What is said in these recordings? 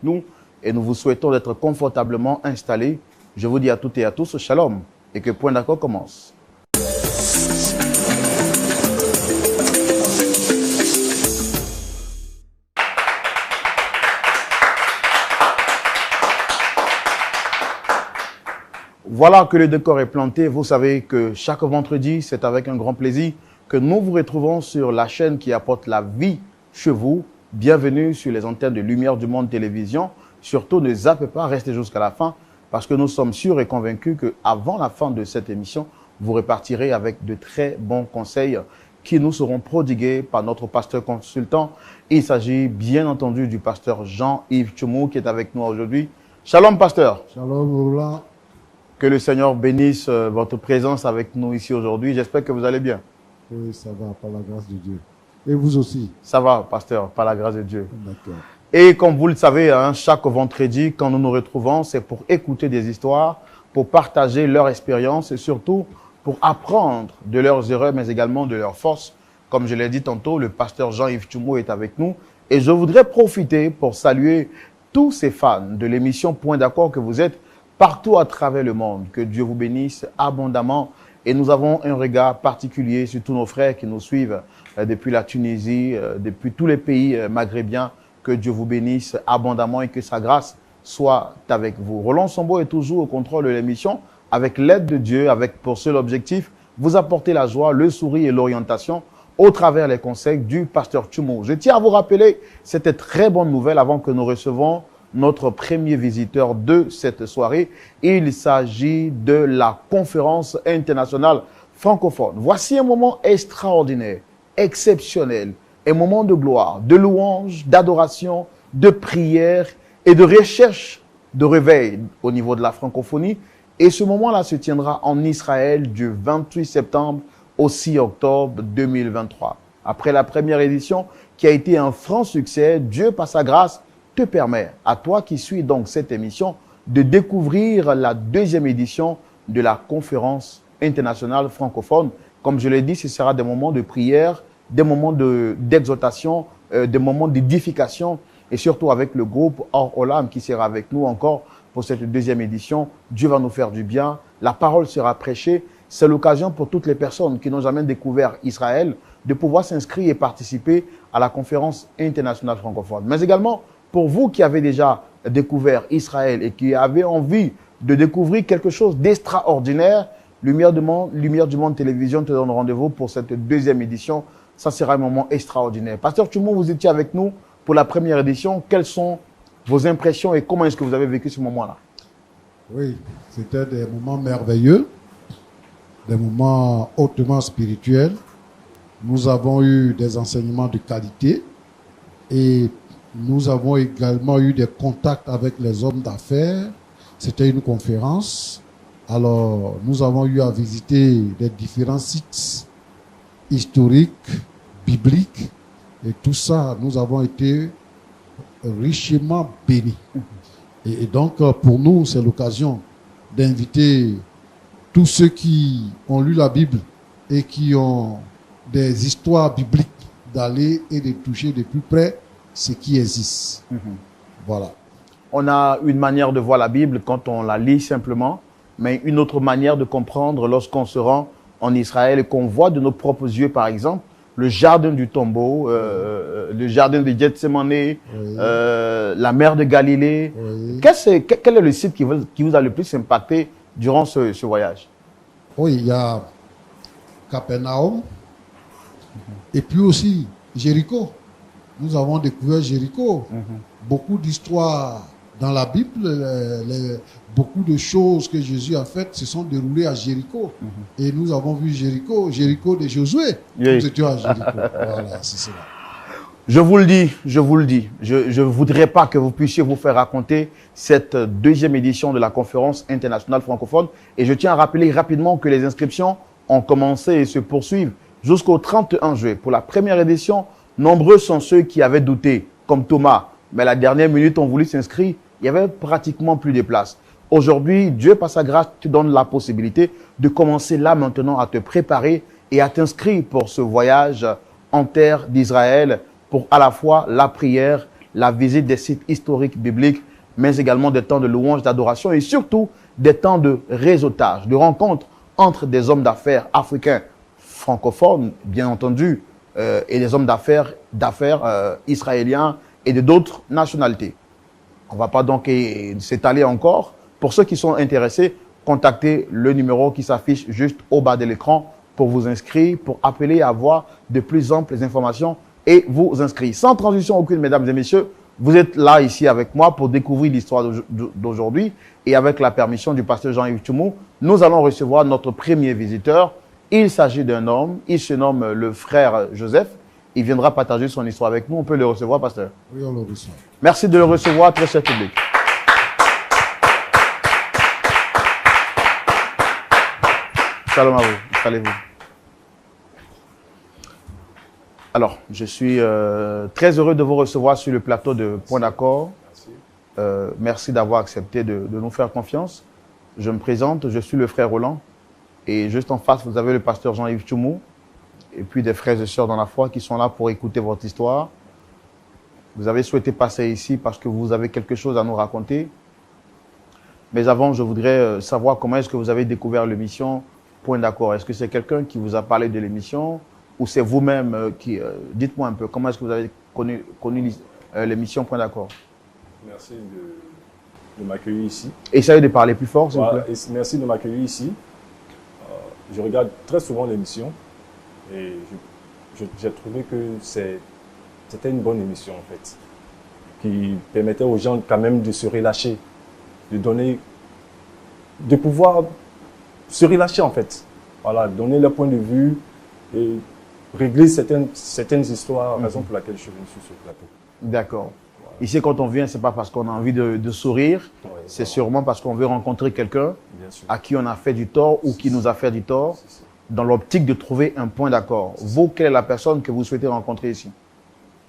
avec nous et nous vous souhaitons d'être confortablement installés. Je vous dis à toutes et à tous, shalom, et que Point d'accord commence. Voilà que le décor est planté. Vous savez que chaque vendredi, c'est avec un grand plaisir que nous vous retrouvons sur la chaîne qui apporte la vie chez vous. Bienvenue sur les antennes de Lumière du Monde Télévision. Surtout, ne zappez pas, restez jusqu'à la fin parce que nous sommes sûrs et convaincus qu'avant la fin de cette émission, vous repartirez avec de très bons conseils qui nous seront prodigués par notre pasteur consultant. Il s'agit bien entendu du pasteur Jean-Yves Tchoumou qui est avec nous aujourd'hui. Shalom, pasteur. Shalom, Roland. Que le Seigneur bénisse votre présence avec nous ici aujourd'hui. J'espère que vous allez bien. Oui, ça va, par la grâce de Dieu. Et vous aussi? Ça va, pasteur, par la grâce de Dieu. D'accord. Et comme vous le savez, hein, chaque vendredi, quand nous nous retrouvons, c'est pour écouter des histoires, pour partager leur expérience et surtout pour apprendre de leurs erreurs, mais également de leurs forces. Comme je l'ai dit tantôt, le pasteur Jean-Yves Tchoumou est avec nous. Et je voudrais profiter pour saluer tous ces fans de l'émission Point d'accord que vous êtes partout à travers le monde. Que Dieu vous bénisse abondamment. Et nous avons un regard particulier sur tous nos frères qui nous suivent depuis la Tunisie, depuis tous les pays maghrébiens. Que Dieu vous bénisse abondamment et que sa grâce soit avec vous. Roland Sombo est toujours au contrôle de l'émission avec l'aide de Dieu, avec pour seul objectif vous apporter la joie, le sourire et l'orientation au travers les conseils du pasteur Tchoumou. Je tiens à vous rappeler cette très bonne nouvelle avant que nous recevons notre premier visiteur de cette soirée. Il s'agit de la conférence internationale francophone. Voici un moment extraordinaire, exceptionnel, un moment de gloire, de louange, d'adoration, de prière et de recherche de réveil au niveau de la francophonie. Et ce moment-là se tiendra en Israël du 28 septembre au 6 octobre 2023. Après la première édition qui a été un franc succès, Dieu par sa grâce te permet, à toi qui suis donc cette émission, de découvrir la deuxième édition de la conférence internationale francophone. Comme je l'ai dit, ce sera des moments de prière, des moments d'exhortation, des moments d'édification et surtout avec le groupe Or Olam qui sera avec nous encore pour cette deuxième édition. Dieu va nous faire du bien, la parole sera prêchée. C'est l'occasion pour toutes les personnes qui n'ont jamais découvert Israël de pouvoir s'inscrire et participer à la conférence internationale francophone. Mais également, pour vous qui avez déjà découvert Israël et qui avez envie de découvrir quelque chose d'extraordinaire, Lumière du Monde Télévision te donne rendez-vous pour cette deuxième édition. Ça sera un moment extraordinaire. Pasteur Tchoumou, vous étiez avec nous pour la première édition. Quelles sont vos impressions et comment est-ce que vous avez vécu ce moment-là? Oui, c'était des moments merveilleux, des moments hautement spirituels. Nous avons eu des enseignements de qualité et nous avons également eu des contacts avec les hommes d'affaires. C'était une conférence. Alors, nous avons eu à visiter les différents sites historiques, bibliques. Et tout ça, nous avons été richement bénis. Et donc, pour nous, c'est l'occasion d'inviter tous ceux qui ont lu la Bible et qui ont des histoires bibliques d'aller et de toucher de plus près ce qui existe. Voilà. On a une manière de voir la Bible quand on la lit simplement, mais une autre manière de comprendre lorsqu'on se rend en Israël et qu'on voit de nos propres yeux, par exemple, le jardin du tombeau, le jardin de Gethsemane, oui. La mer de Galilée. Oui. Quel est le site qui vous a le plus impacté durant ce voyage? Oui, il y a Capernaum et puis aussi Jéricho. Nous avons découvert Jéricho. Beaucoup d'histoires dans la Bible, beaucoup de choses que Jésus a faites se sont déroulées à Jéricho. Et nous avons vu Jéricho de Josué. Oui. Nous étions à Jéricho. Voilà, c'est cela. Je vous le dis. Je ne voudrais pas que vous puissiez vous faire raconter cette deuxième édition de la conférence internationale francophone. Et je tiens à rappeler rapidement que les inscriptions ont commencé et se poursuivent jusqu'au 31 juillet. Pour la première édition, nombreux sont ceux qui avaient douté, comme Thomas. Mais à la dernière minute, ont voulu s'inscrire. Il y avait pratiquement plus de place. Aujourd'hui, Dieu, par sa grâce, te donne la possibilité de commencer là maintenant à te préparer et à t'inscrire pour ce voyage en terre d'Israël, pour à la fois la prière, la visite des sites historiques bibliques, mais également des temps de louange, d'adoration et surtout des temps de réseautage, de rencontres entre des hommes d'affaires africains francophones, bien entendu, et des hommes d'affaires israéliens et de d'autres nationalités. On ne va pas donc s'étaler encore. Pour ceux qui sont intéressés, contactez le numéro qui s'affiche juste au bas de l'écran pour vous inscrire, pour appeler à avoir de plus amples informations et vous inscrire. Sans transition aucune, mesdames et messieurs, vous êtes là ici avec moi pour découvrir l'histoire d'aujourd'hui et avec la permission du pasteur Jean-Yves Tchoumou, nous allons recevoir notre premier visiteur. Il s'agit d'un homme, il se nomme le frère Joseph. Il viendra partager son histoire avec nous. On peut le recevoir, pasteur? Oui, on le reçoit. Merci de le recevoir, très cher public. Shalom à vous, installez-vous. Alors, je suis très heureux de vous recevoir sur le plateau de Point d'accord. Merci d'avoir accepté de nous faire confiance. Je me présente, je suis le frère Roland. Et juste en face, vous avez le pasteur Jean-Yves Tchoumou. Et puis des frères et sœurs dans la foi qui sont là pour écouter votre histoire. Vous avez souhaité passer ici parce que vous avez quelque chose à nous raconter. Mais avant, je voudrais savoir comment est-ce que vous avez découvert l'émission Point d'accord. Est-ce que c'est quelqu'un qui vous a parlé de l'émission ou c'est vous-même qui... dites-moi un peu, comment est-ce que vous avez connu l'émission Point d'accord? Merci de m'accueillir ici. Essayez de parler plus fort, s'il vous plaît. Merci de m'accueillir ici. Je regarde très souvent l'émission et j'ai trouvé que c'était une bonne émission en fait, qui permettait aux gens quand même de se relâcher, de pouvoir se relâcher en fait. Voilà, donner leur point de vue et régler certaines histoires, raison pour laquelle je suis venu sur ce plateau. D'accord. Voilà. Ici, quand on vient, c'est pas parce qu'on a envie de sourire, ouais, c'est sûrement parce qu'on veut rencontrer quelqu'un à qui on a fait du tort ou qui nous a fait du tort, dans l'optique de trouver un point d'accord. Vous, quelle est la personne que vous souhaitez rencontrer ici?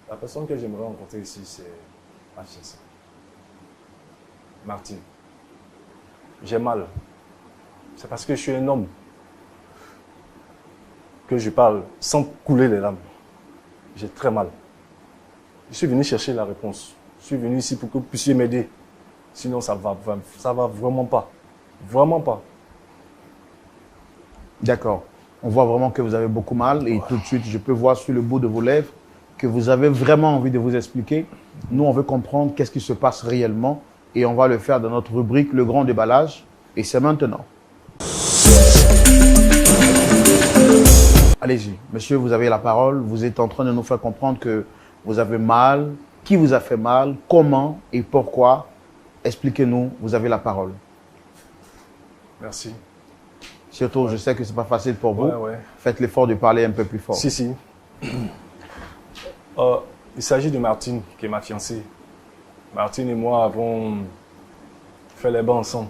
La personne que j'aimerais rencontrer ici, c'est Martine. J'ai mal. C'est parce que je suis un homme que je parle sans couler les larmes. J'ai très mal. Je suis venu chercher la réponse. Je suis venu ici pour que vous puissiez m'aider. Sinon, ça va vraiment pas. Vraiment pas. D'accord. On voit vraiment que vous avez beaucoup mal et tout de suite, je peux voir sur le bout de vos lèvres que vous avez vraiment envie de vous expliquer. Nous, on veut comprendre qu'est-ce qui se passe réellement et on va le faire dans notre rubrique Le Grand Déballage. Et c'est maintenant. Allez-y. Monsieur, vous avez la parole. Vous êtes en train de nous faire comprendre que vous avez mal. Qui vous a fait mal? Comment et pourquoi? Expliquez-nous. Vous avez la parole. Merci. Surtout, je sais que ce n'est pas facile pour vous. Ouais. Faites l'effort de parler un peu plus fort. Si. Il s'agit de Martine, qui est ma fiancée. Martine et moi avons fait les bancs ensemble,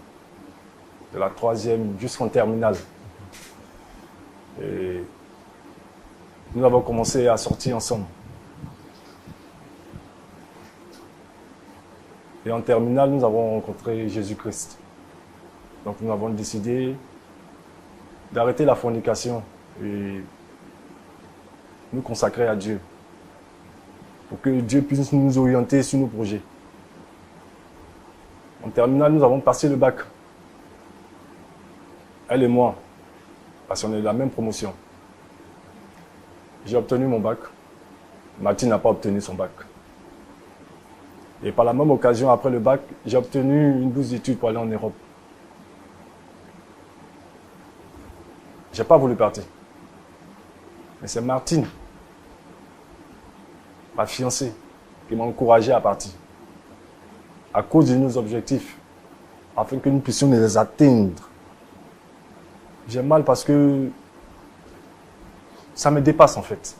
de la 3e jusqu'en terminale. Et nous avons commencé à sortir ensemble. Et en terminale, nous avons rencontré Jésus-Christ. Donc nous avons décidé d'arrêter la fornication et nous consacrer à Dieu, pour que Dieu puisse nous orienter sur nos projets. En terminale, nous avons passé le bac. Elle et moi, parce qu'on est de la même promotion. J'ai obtenu mon bac. Martine n'a pas obtenu son bac. Et par la même occasion, après le bac, j'ai obtenu une bourse d'études pour aller en Europe. Je n'ai pas voulu partir. Mais c'est Martine, ma fiancée, qui m'a encouragé à partir. À cause de nos objectifs, afin que nous puissions les atteindre. J'ai mal parce que ça me dépasse en fait.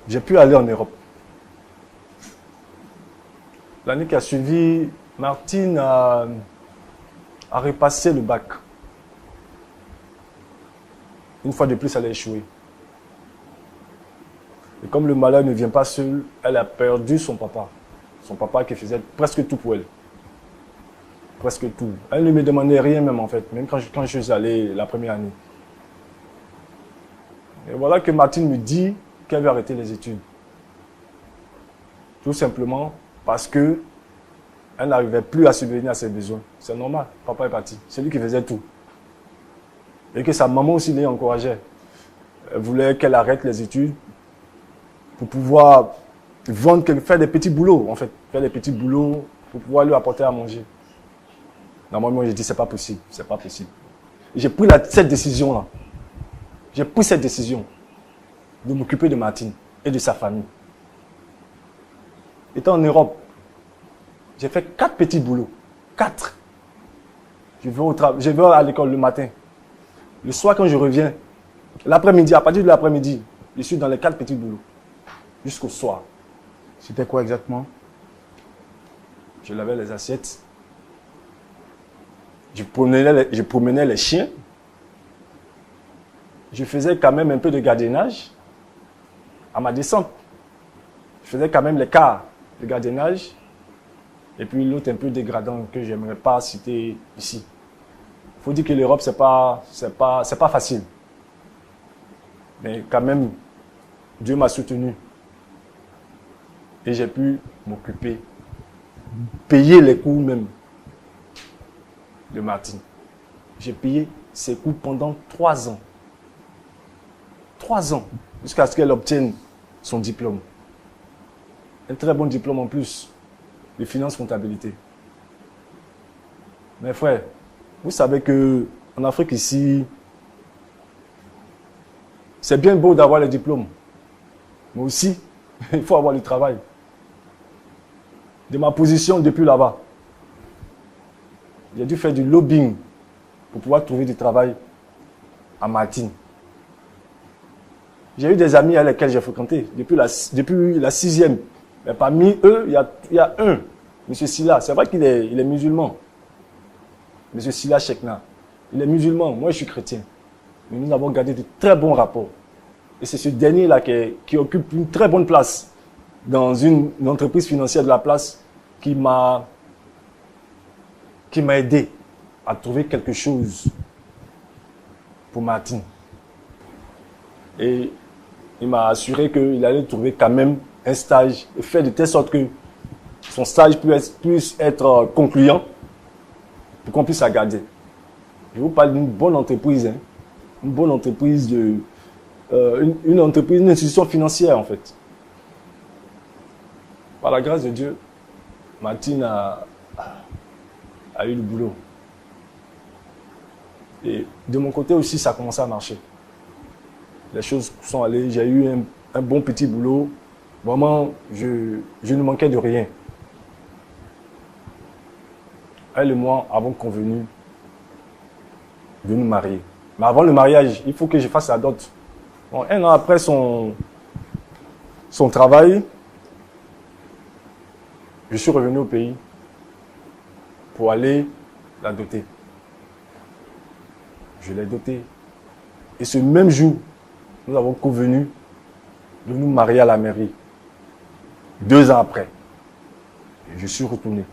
J'ai pu aller en Europe. L'année qui a suivi, Martine a repassé le bac. Une fois de plus, elle a échoué. Et comme le malheur ne vient pas seul, elle a perdu son papa. Son papa qui faisait presque tout pour elle. Presque tout. Elle ne me demandait rien même en fait, même quand je suis allé la première année. Et voilà que Martine me dit qu'elle veut arrêter les études. Tout simplement parce que elle n'arrivait plus à subvenir à ses besoins. C'est normal, papa est parti. C'est lui qui faisait tout. Et que sa maman aussi l'y encourageait. Elle voulait qu'elle arrête les études pour pouvoir vendre, faire des petits boulots, en fait. Faire des petits boulots pour pouvoir lui apporter à manger. Normalement, j'ai dit, c'est pas possible, c'est pas possible. J'ai pris cette décision-là. J'ai pris cette décision de m'occuper de Martine et de sa famille. Étant en Europe, j'ai fait 4 petits boulots. 4. Je vais à l'école le matin. Le soir, quand je reviens, l'après-midi, à partir de l'après-midi, je suis dans les 4 petits boulots. Jusqu'au soir. C'était quoi exactement? Je lavais les assiettes. Je promenais les chiens. Je faisais quand même un peu de gardiennage à ma descente. Je faisais quand même les quarts de gardiennage. Et puis l'autre un peu dégradant que j'aimerais pas citer ici. Il faut dire que l'Europe, c'est pas facile. Mais quand même, Dieu m'a soutenu. Et j'ai pu m'occuper, payer les coûts même de Martine. J'ai payé ses coûts pendant 3 ans. 3 ans, jusqu'à ce qu'elle obtienne son diplôme. Un très bon diplôme en plus, de finance comptabilité. Mes frères, vous savez que en Afrique ici, c'est bien beau d'avoir les diplômes, mais aussi, il faut avoir du travail. De ma position depuis là-bas, j'ai dû faire du lobbying pour pouvoir trouver du travail à Martine. J'ai eu des amis à lesquels j'ai fréquenté depuis la 6e. Mais parmi eux, il y a un, M. Silla. C'est vrai qu'il est musulman. M. Silla Chekna. Il est musulman. Moi, je suis chrétien. Mais nous avons gardé de très bons rapports. Et c'est ce dernier-là qui occupe une très bonne place dans une entreprise financière de la place qui m'a aidé à trouver quelque chose pour Martine. Et il m'a assuré qu'il allait trouver quand même un stage et faire de telle sorte que son stage puisse être concluant pour qu'on puisse la garder. Je vous parle d'une bonne entreprise, hein, une bonne entreprise, une entreprise, une institution financière en fait. Par la grâce de Dieu, Martine a eu le boulot. Et de mon côté aussi, ça a commencé à marcher. Les choses sont allées, j'ai eu un bon petit boulot. Vraiment, je ne manquais de rien. Elle et moi avons convenu de nous marier. Mais avant le mariage, il faut que je fasse la dot. Bon, 1 an après son travail, je suis revenu au pays pour aller la doter. Je l'ai dotée. Et ce même jour, nous avons convenu de nous marier à la mairie. 2 ans après, je suis retourné.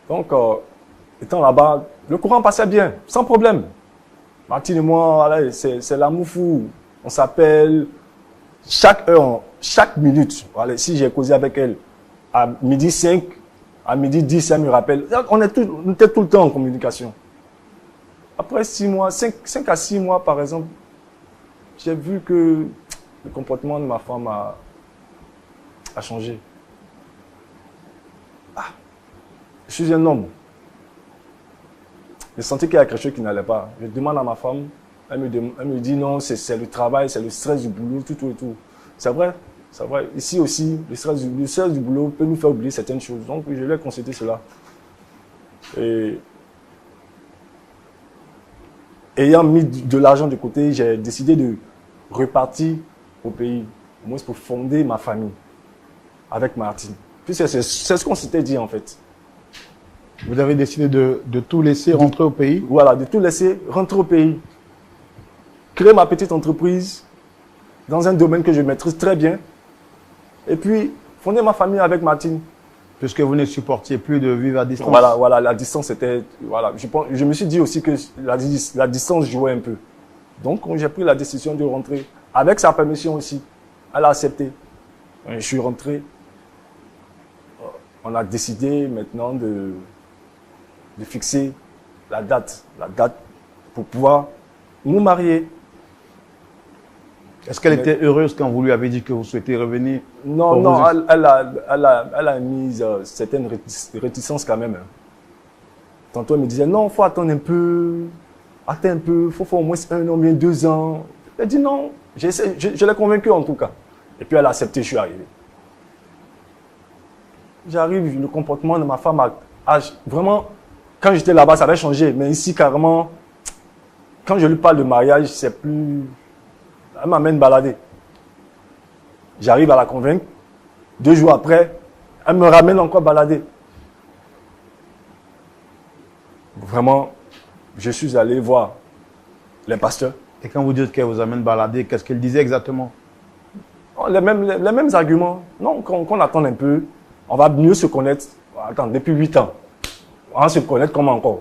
Donc, étant là-bas, le courant passait bien, sans problème. Martine et moi, c'est l'amour fou. On s'appelle chaque heure, chaque minute. Voilà, si j'ai causé avec elle, à midi 5, à midi 10, elle me rappelle. On était tout le temps en communication. Après 6 mois, 5 à 6 mois par exemple, j'ai vu que le comportement de ma femme a changé. Je suis un homme. Je sentais qu'il y a quelque chose qui n'allait pas. Je demande à ma femme, elle me dit non, c'est le travail, c'est le stress du boulot, tout et tout. C'est vrai, c'est vrai. Ici aussi, le stress du boulot peut nous faire oublier certaines choses. Donc je lui ai constaté cela. Et ayant mis de l'argent de côté, j'ai décidé de repartir au pays, au moins pour fonder ma famille avec Martine. Puis c'est ce qu'on s'était dit en fait. Vous avez décidé de tout laisser rentrer au pays? Voilà, de tout laisser rentrer au pays. Créer ma petite entreprise dans un domaine que je maîtrise très bien. Et puis, fonder ma famille avec Martine. Puisque vous ne supportiez plus de vivre à distance. Voilà, la distance était... Voilà, je me suis dit aussi que la distance jouait un peu. Donc, j'ai pris la décision de rentrer avec sa permission aussi. Elle a accepté. Je suis rentré. On a décidé maintenant de fixer la date pour pouvoir nous marier. Est-ce qu'elle était heureuse quand vous lui avez dit que vous souhaitez revenir? Non, non, elle a mis certaines réticences quand même. Tantôt, elle me disait, non, il faut attendre un peu. Attends un peu, il faut au moins 1 an, bien 2 ans. Elle dit non, je l'ai convaincue en tout cas. Et puis elle a accepté, je suis arrivé. J'arrive, le comportement de ma femme a vraiment, quand j'étais là-bas, ça avait changé. Mais ici, carrément, quand je lui parle de mariage, c'est plus... Elle m'amène balader. J'arrive à la convaincre. 2 jours après, elle me ramène encore balader. Vraiment, je suis allé voir les pasteurs. Et quand vous dites qu'elle vous amène balader, qu'est-ce qu'elle disait exactement? Oh, les mêmes arguments. Non, qu'on attende un peu. On va mieux se connaître. Attends, depuis 8 ans. On va se connaître comment encore?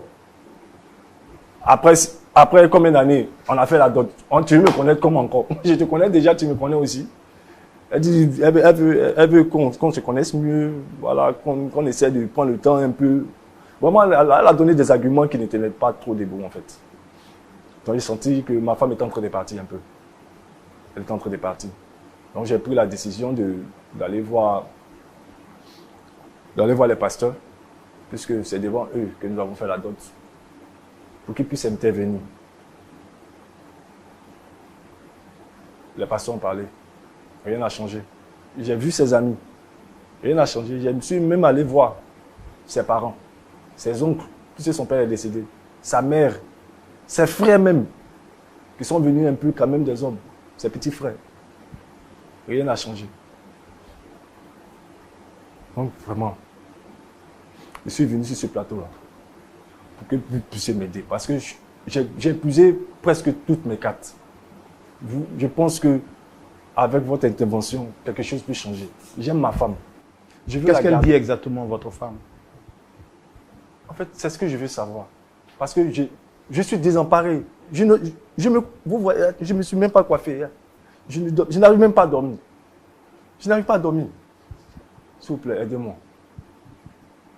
Après combien d'années on a fait la dot? Tu veux me connaître comment encore? Je te connais déjà, tu me connais aussi. Elle dit, elle veut qu'on se connaisse mieux. Voilà, qu'on essaie de prendre le temps un peu. Vraiment, elle a donné des arguments qui n'étaient pas trop des bons en fait. Donc j'ai senti que ma femme était en train de partir un peu. Elle était en train de partir. Donc j'ai pris la décision d'aller voir les pasteurs, puisque c'est devant eux que nous avons fait la dot, pour qu'ils puissent intervenir. Les pasteurs ont parlé. Rien n'a changé. J'ai vu ses amis. Rien n'a changé. Je me suis même allé voir ses parents, ses oncles, puisque son père est décédé, sa mère, ses frères même, qui sont venus un peu quand même des hommes, ses petits frères. Rien n'a changé. Donc vraiment, je suis venu sur ce plateau-là pour que vous puissiez m'aider. Parce que j'ai épuisé presque toutes mes cartes. Je pense que avec votre intervention, quelque chose peut changer. J'aime ma femme. Qu'est-ce qu'elle dit exactement, votre femme? En fait, c'est ce que je veux savoir. Parce que je suis désemparé. Je me suis même pas coiffé. Je n'arrive même pas à dormir. Je n'arrive pas à dormir. S'il vous plaît, aidez-moi.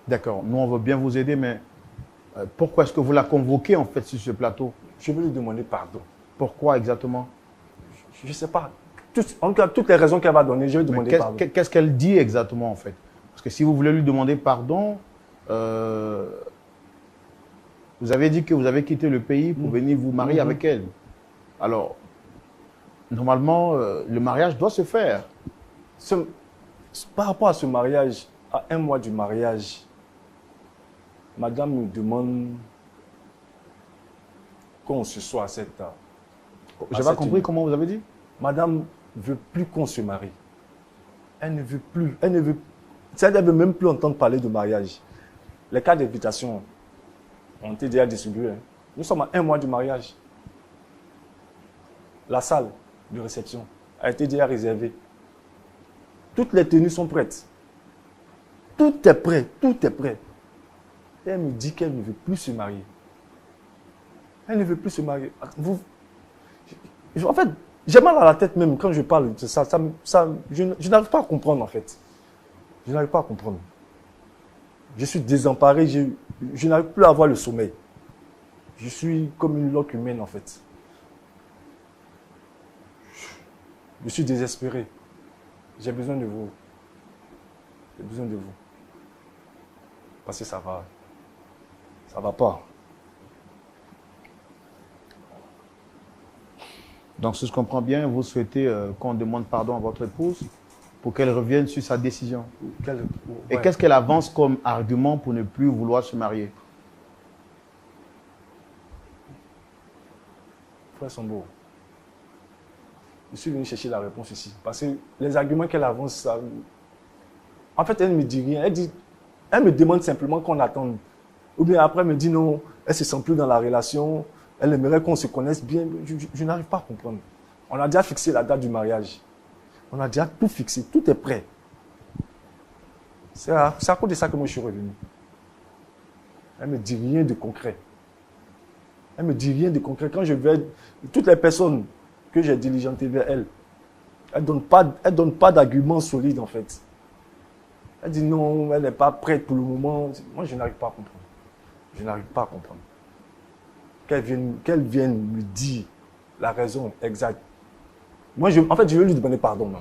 D'accord. Nous, on veut bien vous aider, mais pourquoi est-ce que vous la convoquez en fait sur ce plateau? Je veux lui demander pardon. Pourquoi exactement? Je ne sais pas. En tout cas, toutes les raisons qu'elle va donner, je vais lui demander pardon. Qu'est-ce qu'elle dit exactement en fait? Parce que si vous voulez lui demander pardon, vous avez dit que vous avez quitté le pays pour venir vous marier avec elle. Alors, normalement, le mariage doit se faire. Par rapport à ce mariage, à 1 mois du mariage, madame me demande qu'on se soit à cette table. Je n'ai pas compris comment vous avez dit. Madame ne veut plus qu'on se marie. Elle ne veut plus. Elle ne veut même plus entendre parler de mariage. Les cartes d'invitation ont été déjà distribuées. Nous sommes à 1 mois du mariage. La salle de réception a été déjà réservée. Toutes les tenues sont prêtes. Tout est prêt, tout est prêt. Et elle me dit qu'elle ne veut plus se marier. Elle ne veut plus se marier. En fait, j'ai mal à la tête même quand je parle de ça. Je n'arrive pas à comprendre en fait. Je n'arrive pas à comprendre. Je suis désemparé, je n'arrive plus à avoir le sommeil. Je suis comme une loque humaine en fait. Je suis désespéré. J'ai besoin de vous. J'ai besoin de vous. Parce que ça va pas. Donc, si je comprends bien, vous souhaitez qu'on demande pardon à votre épouse pour qu'elle revienne sur sa décision. Et qu'est-ce qu'elle avance comme argument pour ne plus vouloir se marier? Frère Sambo, je suis venu chercher la réponse ici. Parce que les arguments qu'elle avance, ça... En fait, elle ne me dit rien. Elle me demande simplement qu'on attende. Ou bien après, elle me dit non, elle ne se sent plus dans la relation. Elle aimerait qu'on se connaisse bien. Je n'arrive pas à comprendre. On a déjà fixé la date du mariage. On a déjà tout fixé. Tout est prêt. C'est à cause de ça que moi je suis revenu. Elle ne me dit rien de concret. Elle ne me dit rien de concret. Quand je vais... Toutes les personnes que j'ai diligentées vers elle, Elle donne pas d'arguments solides, en fait. Elle dit non, elle n'est pas prête pour le moment. Moi, je n'arrive pas à comprendre. Je n'arrive pas à comprendre. Qu'elle vienne me dire la raison exacte. Moi, en fait, je vais lui demander pardon, man.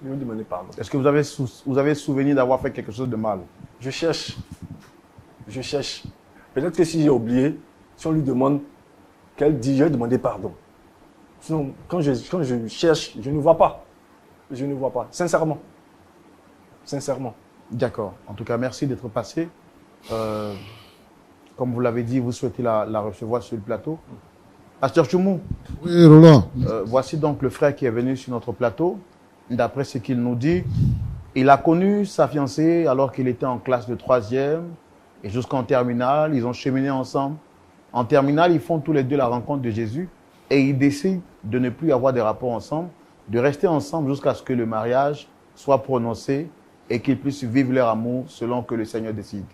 Je vais lui demander pardon. Est-ce que vous avez souvenir d'avoir fait quelque chose de mal? Je cherche. Je cherche. Peut-être que si j'ai oublié, si on lui demande qu'elle dit, je vais demander pardon. Sinon, quand je cherche, je ne vois pas. Je ne vois pas. Sincèrement. Sincèrement. D'accord. En tout cas, merci d'être passé. Comme vous l'avez dit, vous souhaitez la recevoir sur le plateau. Pasteur Tchoumou. Oui, Roland. Voici donc le frère qui est venu sur notre plateau. D'après ce qu'il nous dit, il a connu sa fiancée alors qu'il était en classe de 3e et jusqu'en terminale. Ils ont cheminé ensemble. En terminale, ils font tous les deux la rencontre de Jésus et ils décident de ne plus avoir des rapports ensemble, de rester ensemble jusqu'à ce que le mariage soit prononcé et qu'ils puissent vivre leur amour selon que le Seigneur décide.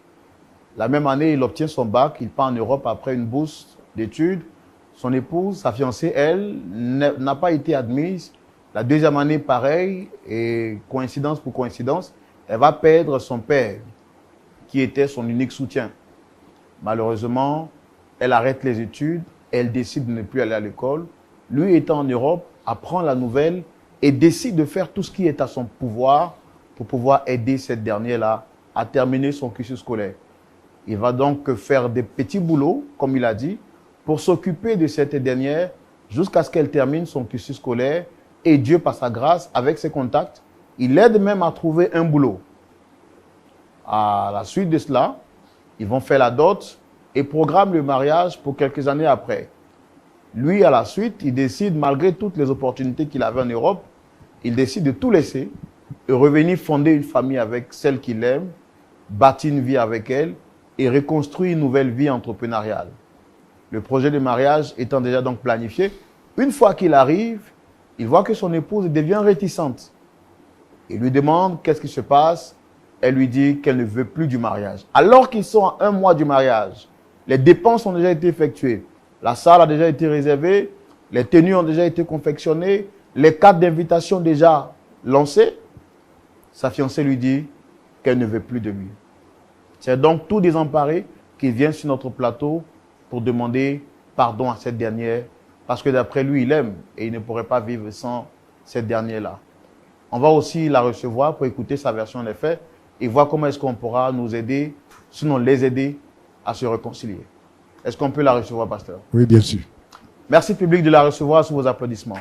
La même année, il obtient son bac, il part en Europe après une bourse d'études. Son épouse, sa fiancée, elle, n'a pas été admise. La deuxième année, pareil, et coïncidence pour coïncidence, elle va perdre son père, qui était son unique soutien. Malheureusement, elle arrête les études, elle décide de ne plus aller à l'école. Lui, étant en Europe, apprend la nouvelle et décide de faire tout ce qui est à son pouvoir pour pouvoir aider cette dernière-là à terminer son cursus scolaire. Il va donc faire des petits boulots, comme il a dit, pour s'occuper de cette dernière jusqu'à ce qu'elle termine son cursus scolaire. Et Dieu, par sa grâce, avec ses contacts, il l'aide même à trouver un boulot. À la suite de cela, ils vont faire la dot et programment le mariage pour quelques années après. Lui, à la suite, il décide, malgré toutes les opportunités qu'il avait en Europe, il décide de tout laisser et revenir fonder une famille avec celle qu'il aime, bâtir une vie avec elle et reconstruire une nouvelle vie entrepreneuriale. Le projet de mariage étant déjà donc planifié, une fois qu'il arrive, il voit que son épouse devient réticente. Il lui demande qu'est-ce qui se passe. Elle lui dit qu'elle ne veut plus du mariage. Alors qu'ils sont à 1 mois du mariage, les dépenses ont déjà été effectuées. La salle a déjà été réservée, les tenues ont déjà été confectionnées, les cartes d'invitation déjà lancées. Sa fiancée lui dit qu'elle ne veut plus de lui. C'est donc tout désemparé qu'il vient sur notre plateau pour demander pardon à cette dernière. Parce que d'après lui, il aime et il ne pourrait pas vivre sans cette dernière-là. On va aussi la recevoir pour écouter sa version des faits et voir comment est-ce qu'on pourra nous aider, sinon les aider à se réconcilier. Est-ce qu'on peut la recevoir, pasteur? Oui, bien sûr. Merci public de la recevoir sous vos applaudissements.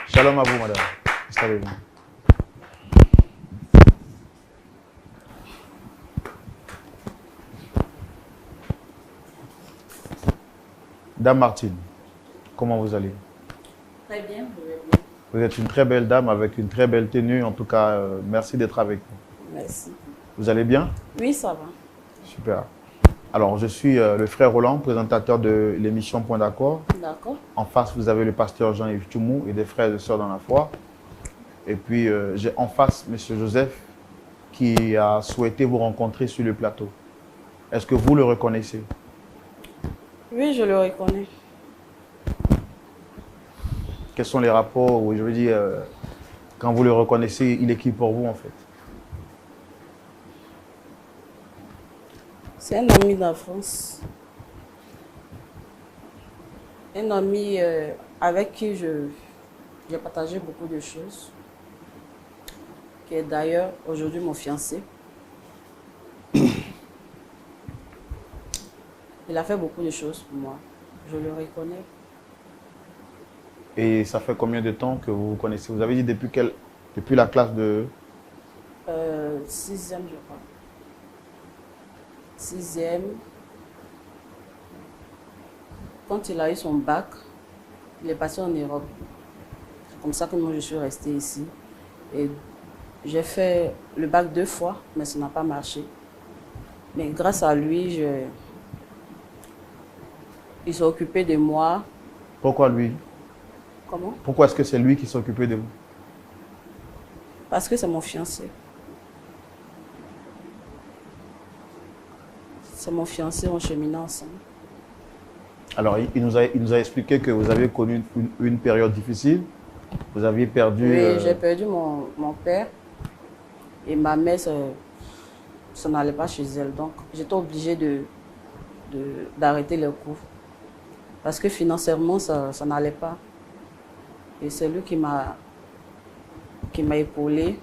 Shalom à vous, madame. Installez-vous. Dame Martine, comment vous allez? Très bien, vous allez bien. Vous êtes une très belle dame avec une très belle tenue. En tout cas, merci d'être avec nous. Merci. Vous allez bien? Oui, ça va. Super. Alors, je suis le frère Roland, présentateur de l'émission Point d'accord. D'accord. En face, vous avez le pasteur Jean-Yves Tchoumou et des frères et sœurs dans la foi. Et puis, j'ai en face M. Joseph qui a souhaité vous rencontrer sur le plateau. Est-ce que vous le reconnaissez? Oui, je le reconnais. Quels sont les rapports où, je veux dire, quand vous le reconnaissez, il est qui pour vous en fait? C'est un ami d'enfance. Un ami avec qui j'ai partagé beaucoup de choses. Qui est d'ailleurs aujourd'hui mon fiancé. Il a fait beaucoup de choses pour moi. Je le reconnais. Et ça fait combien de temps que vous vous connaissez? Vous avez dit depuis la classe de... 6e, je crois. 6e. Quand il a eu son bac, il est passé en Europe. C'est comme ça que moi je suis restée ici. Et j'ai fait le bac 2 fois, mais ça n'a pas marché. Mais grâce à lui, il s'est occupé de moi. Pourquoi lui? Comment? Pourquoi est-ce que c'est lui qui s'est occupé de vous? Parce que c'est mon fiancé. C'est mon fiancé, on cheminait ensemble. Alors, il nous a expliqué que vous avez connu une période difficile. Vous aviez perdu... Oui, j'ai perdu mon père. Et ma mère, ça n'allait pas chez elle. Donc, j'étais obligée d'arrêter les cours. Parce que financièrement, ça n'allait pas. Et c'est lui qui m'a épaulée.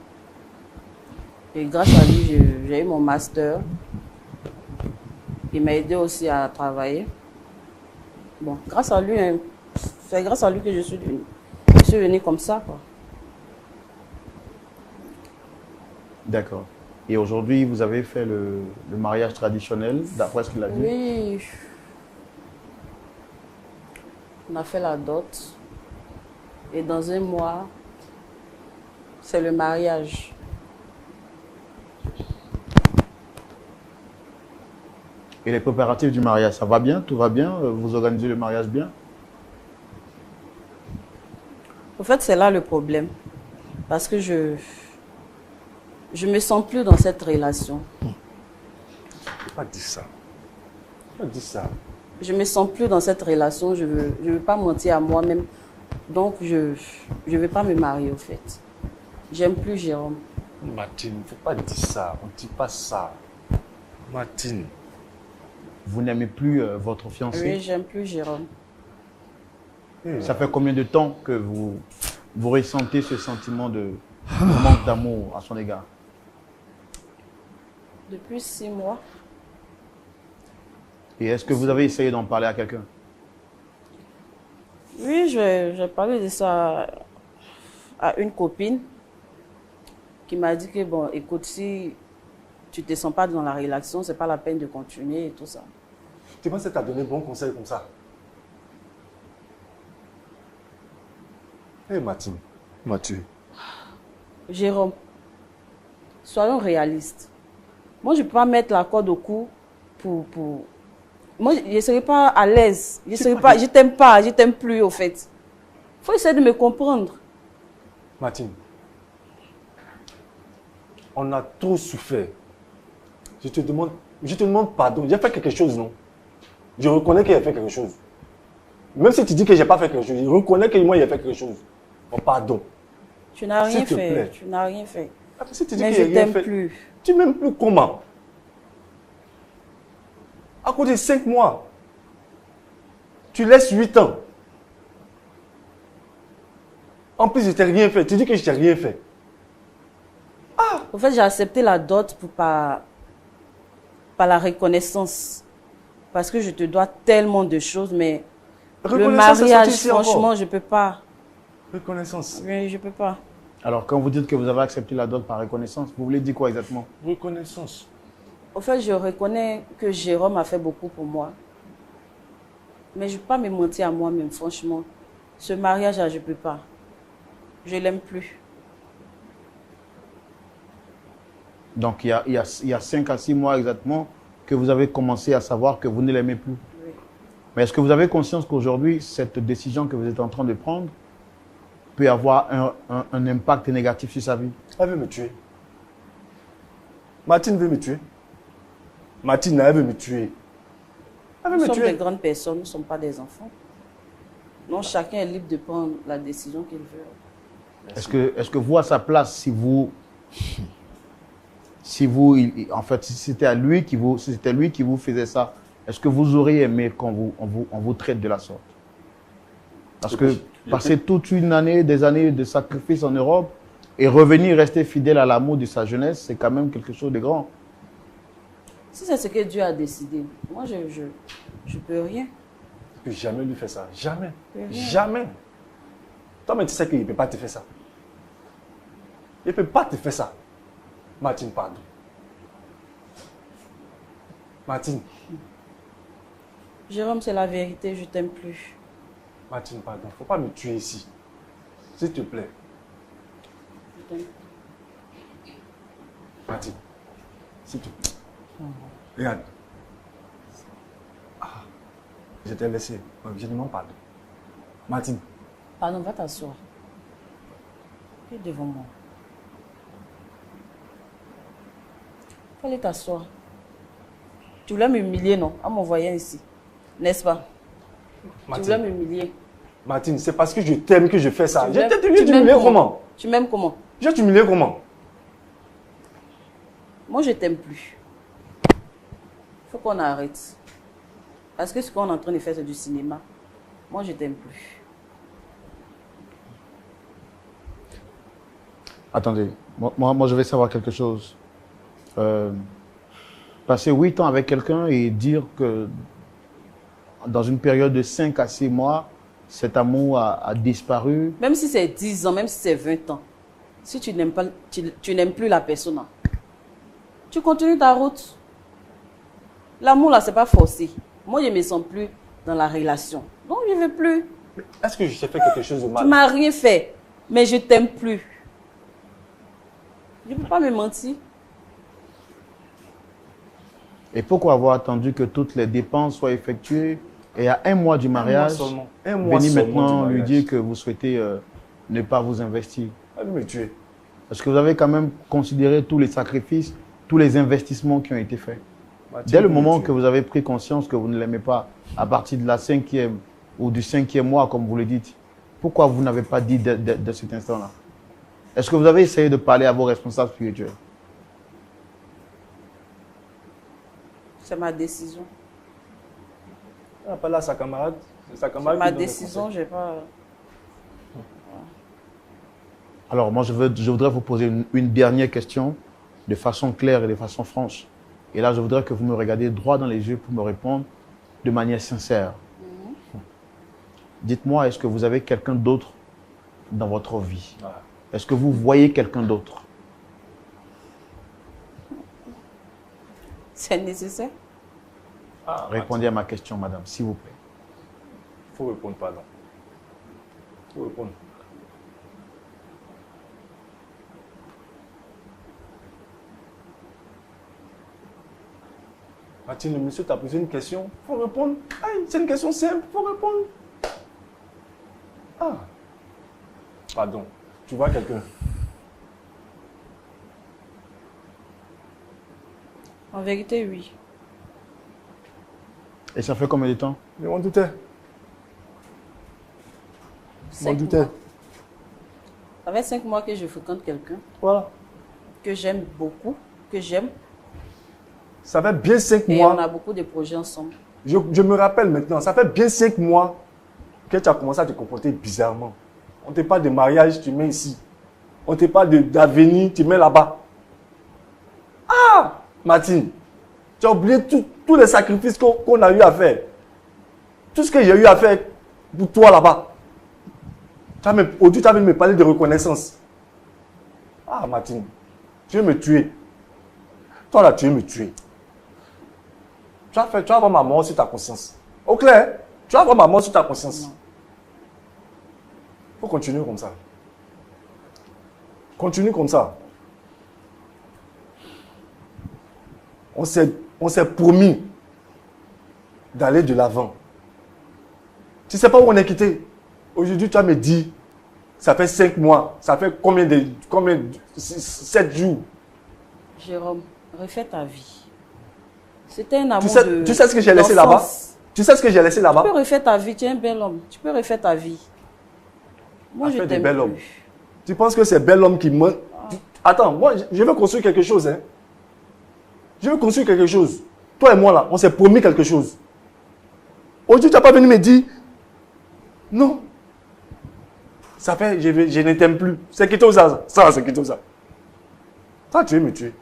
Et grâce à lui, j'ai eu mon master. Il m'a aidé aussi à travailler. Bon, grâce à lui, hein, c'est grâce à lui que je suis venue comme ça, quoi. D'accord. Et aujourd'hui, vous avez fait le mariage traditionnel, d'après ce qu'il a dit? Oui. On a fait la dot. Et dans un mois, c'est le mariage. Et les préparatifs du mariage, ça va bien? Tout va bien? Vous organisez le mariage bien? En fait, c'est là le problème. Parce que je me sens plus dans cette relation. Faut pas dire ça. Faut pas dire ça. Je me sens plus dans cette relation. Je veux pas mentir à moi-même. Donc, je vais pas me marier, au fait. J'aime plus Jérôme. Martine, faut pas dire ça. On dit pas ça. Martine. Vous n'aimez plus votre fiancé? Oui, j'aime plus Jérôme. Ça fait combien de temps que vous ressentez ce sentiment de manque d'amour à son égard? Depuis 6 mois. Et est-ce que vous avez essayé d'en parler à quelqu'un? Oui, j'ai parlé de ça à une copine qui m'a dit que, bon, écoute, si tu ne te sens pas dans la relation, ce n'est pas la peine de continuer et tout ça. Tu penses que tu as donné bon conseil comme ça? Hé, Martine, Mathieu. Jérôme, soyons réalistes. Moi, je ne peux pas mettre la corde au cou pour... Moi, je ne serai pas à l'aise. Je t'aime pas, je t'aime plus, au fait. Il faut essayer de me comprendre. Martine, on a trop souffert. Je te demande pardon. J'ai fait quelque chose, non? Je reconnais qu'il a fait quelque chose. Même si tu dis que je n'ai pas fait quelque chose, je reconnais que moi, il a fait quelque chose. Oh, pardon. Tu n'as rien S'il te fait. plaît. Tu n'as rien fait. Ah, si tu dis Mais qu'il je a rien t'aime fait, plus. tu m'aimes plus comment? À cause de 5 mois. Tu laisses 8 ans. En plus, je t'ai rien fait. Tu dis que je t'ai rien fait. En fait, j'ai accepté la dot par la reconnaissance. Parce que je te dois tellement de choses, mais le Reconnaissance, ça mariage, sortit ici encore. franchement, je ne peux pas. Reconnaissance. Oui, je ne peux pas. Alors, quand vous dites que vous avez accepté la dot par reconnaissance, vous voulez dire quoi exactement? Reconnaissance. En fait, je reconnais que Jérôme a fait beaucoup pour moi. Mais je ne peux pas me mentir à moi-même, franchement. Ce mariage-là, je ne peux pas. Je ne l'aime plus. Donc, il y a 5 à 6 mois exactement que vous avez commencé à savoir que vous ne l'aimez plus. Oui. Mais est-ce que vous avez conscience qu'aujourd'hui, cette décision que vous êtes en train de prendre peut avoir un impact négatif sur sa vie? Elle veut me tuer. Martine veut me tuer. Martine, elle veut me tuer. Elle veut Nous me sommes tuer. des grandes personnes, nous ne sommes pas des enfants. Donc, chacun est libre de prendre la décision qu'il veut. Est-ce que vous, à sa place, si en fait, si c'était lui qui vous faisait ça, est-ce que vous auriez aimé qu'on vous traite de la sorte? Parce que passer toute une année, des années de sacrifice en Europe et revenir rester fidèle à l'amour de sa jeunesse, c'est quand même quelque chose de grand. Si c'est ce que Dieu a décidé, moi, je ne peux rien. Je peux jamais lui faire ça. Jamais. Rien. Jamais. Toi-même, tu sais qu'il ne peut pas te faire ça. Il ne peut pas te faire ça. Martine, pardon. Martine. Jérôme, c'est la vérité, je t'aime plus. Martine, pardon. Il ne faut pas me tuer ici. S'il te plaît. Je t'aime. Martine. S'il te plaît. Regarde. Ah, je t'ai laissé. Je demande pardon. Martine. Pardon, va t'asseoir. Tu es devant moi. Fallait t'asseoir. Tu voulais m'humilier, non? En m'envoyant ici. N'est-ce pas? Tu voulais m'humilier. Martine, c'est parce que je t'aime que je fais ça. Je t'ai tu humilié comment? Tu m'aimes comment? Je vais t'humilier comment? Moi, je t'aime plus. Il faut qu'on arrête. Parce que ce qu'on est en train de faire, c'est du cinéma. Moi, je t'aime plus. Attendez, moi, je vais savoir quelque chose. Passer 8 ans avec quelqu'un et dire que dans une période de 5 à 6 mois, cet amour a disparu. Même si c'est 10 ans, même si c'est 20 ans, si tu n'aimes pas, tu n'aimes plus la personne, tu continues ta route. L'amour, là, c'est pas forcé. Moi, je ne me sens plus dans la relation. Donc, je ne veux plus. Est-ce que je t'ai fait quelque chose de mal? Tu ne m'as rien fait, mais je t'aime plus. Je ne peux pas me mentir. Et pourquoi avoir attendu que toutes les dépenses soient effectuées et à 1 mois du mariage, venez maintenant lui dire que vous souhaitez ne pas vous investir? Elle veut me tuer. Parce que vous avez quand même considéré tous les sacrifices, tous les investissements qui ont été faits. Dès le moment que vous avez pris conscience que vous ne l'aimez pas, à partir de la 5e ou du 5e mois, comme vous le dites, pourquoi vous n'avez pas dit de cet instant-là? Est-ce que vous avez essayé de parler à vos responsables spirituels? C'est ma décision. Elle n'a pas là sa camarade. C'est sa C'est camarade ma qui donne le décision, conseil. j'ai pas... Alors, moi, je voudrais vous poser une dernière question de façon claire et de façon franche. Et là, je voudrais que vous me regardiez droit dans les yeux pour me répondre de manière sincère. Dites-moi, est-ce que vous avez quelqu'un d'autre dans votre vie? Est-ce que vous voyez quelqu'un d'autre? C'est nécessaire? Répondez à ma question, madame, s'il vous plaît. Il faut répondre, pardon. Il faut répondre. Martine, le monsieur t'a posé une question. Il faut répondre. Ah, c'est une question simple. Il faut répondre. Ah. Pardon. Tu vois quelqu'un? En vérité, oui. Et ça fait combien de temps? Je m'en doutais. Je m'en 5 doutais. mois. Ça fait 5 mois que je fréquente quelqu'un Voilà. que j'aime beaucoup, que j'aime. Ça fait bien 5 Et mois. on a beaucoup de projets ensemble. Je me rappelle maintenant, ça fait bien 5 mois que tu as commencé à te comporter bizarrement. On te parle de mariage, tu mets ici. On te parle d'avenir, tu mets là-bas. Ah, Martine, tu as oublié tous les sacrifices qu'on a eu à faire. Tout ce que j'ai eu à faire pour toi là-bas. Aujourd'hui, tu as même me parler de reconnaissance. Ah, Martine, tu veux me tuer. Toi là, tu veux me tuer. Tu vas avoir ma mort sur ta conscience. Au clair, tu vas avoir ma mort sur ta conscience. Il faut continuer comme ça. Continue comme ça. On s'est promis d'aller de l'avant. Tu ne sais pas où on est quitté. Aujourd'hui, tu vas me dire, ça fait 5 mois, ça fait combien 7 jours. Jérôme, refais ta vie. C'était un amour Tu sais ce que j'ai laissé là-bas? Tu sais ce que j'ai laissé là-bas? Tu peux refaire ta vie, tu es un bel homme. Tu peux refaire ta vie. Moi, je t'aime bel homme. plus. Tu penses que c'est bel homme qui me... Attends, moi, je veux construire quelque chose. Hein. Je veux construire quelque chose. Toi et moi, là, on s'est promis quelque chose. Aujourd'hui, tu n'as pas venu me dire... Non. Ça fait... Je ne t'aime plus. C'est qui tout ça? Ça, c'est qui tout ça? Toi, tu veux me tuer.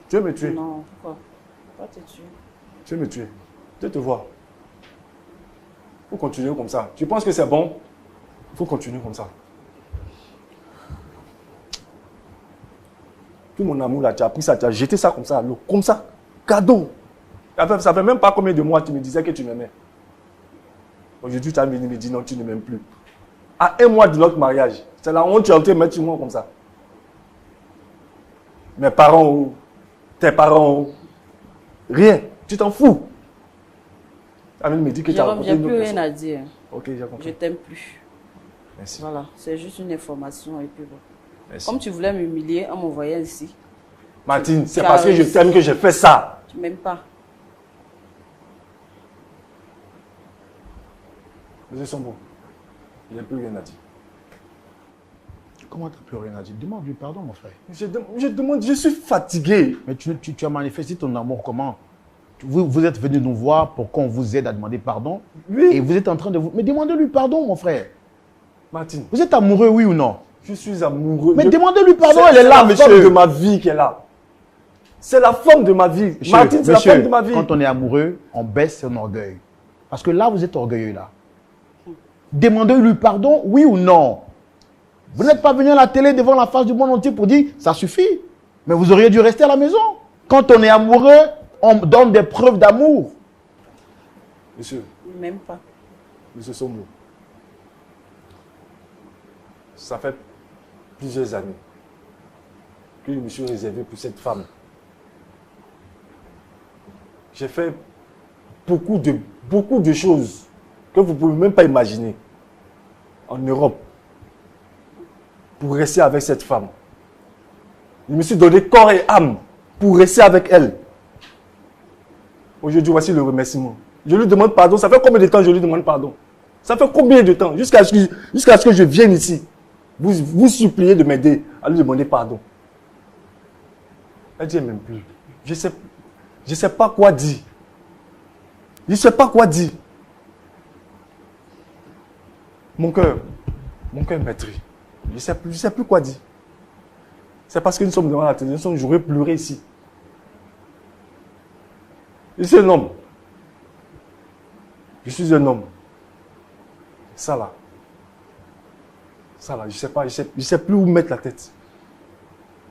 Tu veux me tuer. Non, pourquoi? Pourquoi te tuer? Tu veux me tuer. Je vais te voir. Il faut continuer comme ça. Tu penses que c'est bon? Il faut continuer comme ça. Tout mon amour là, tu as pris ça, tu as jeté ça comme ça à l'eau. Comme ça. Cadeau. Ça fait même pas combien de mois que tu me disais que tu m'aimais. Aujourd'hui, tu as venu me dire non, tu ne m'aimes plus. À 1 mois de notre mariage, c'est la honte, tu as été mettre sur moi comme ça. Mes parents, tes parents, rien. Tu t'en fous. Tu as me dit que tu as Jérôme, rencontré j'ai une autre plus rien personne. à dire. Ok, j'ai compris. Je t'aime plus. Merci. Voilà, c'est juste une information et puis bon. Merci. Comme tu voulais m'humilier en m'envoyant ici. Martine, c'est Tu as parce que je réussi. t'aime que j'ai fait ça. Tu m'aimes pas. Monsieur Sombo, il n'y a plus rien à dire. Comment tu n'as plus rien à dire? Demande-lui pardon, mon frère. Je demande, je suis fatigué. Mais tu as manifesté ton amour comment? Vous êtes venu nous voir pour qu'on vous aide à demander pardon. Oui. Et vous êtes en train de vous... Mais demandez-lui pardon, mon frère. Martine, Vous êtes amoureux, oui ou non? je suis amoureux. Mais demandez-lui pardon, elle est là, C'est la femme de monsieur. ma vie qui est là. C'est la femme de ma vie. Monsieur, Martine, c'est la femme de ma vie. Quand on est amoureux, on baisse son orgueil. Parce que là, vous êtes orgueilleux, là. Demandez-lui pardon, oui ou non? Vous n'êtes pas venu à la télé devant la face du monde entier pour dire ça suffit. Mais vous auriez dû rester à la maison. Quand on est amoureux, on donne des preuves d'amour. Monsieur, Il m'aime pas. Monsieur Sombo, ça fait plusieurs années que je me suis réservé pour cette femme. J'ai fait beaucoup de choses que vous ne pouvez même pas imaginer en Europe pour rester avec cette femme. Je me suis donné corps et âme pour rester avec elle. Aujourd'hui, voici le remerciement. Je lui demande pardon. Ça fait combien de temps je lui demande pardon? Ça fait combien de temps? Jusqu'à ce que je vienne ici. Vous suppliez de m'aider à lui demander pardon. Elle dit, elle m'aime plus. Je sais pas quoi dire. Je ne sais pas quoi dire. Mon cœur meurtrit. Je ne sais plus quoi dire. C'est parce que nous sommes devant la télévision, j'aurais pleuré ici. Je suis un homme. Je suis un homme. Ça là, je sais pas, je sais plus où mettre la tête.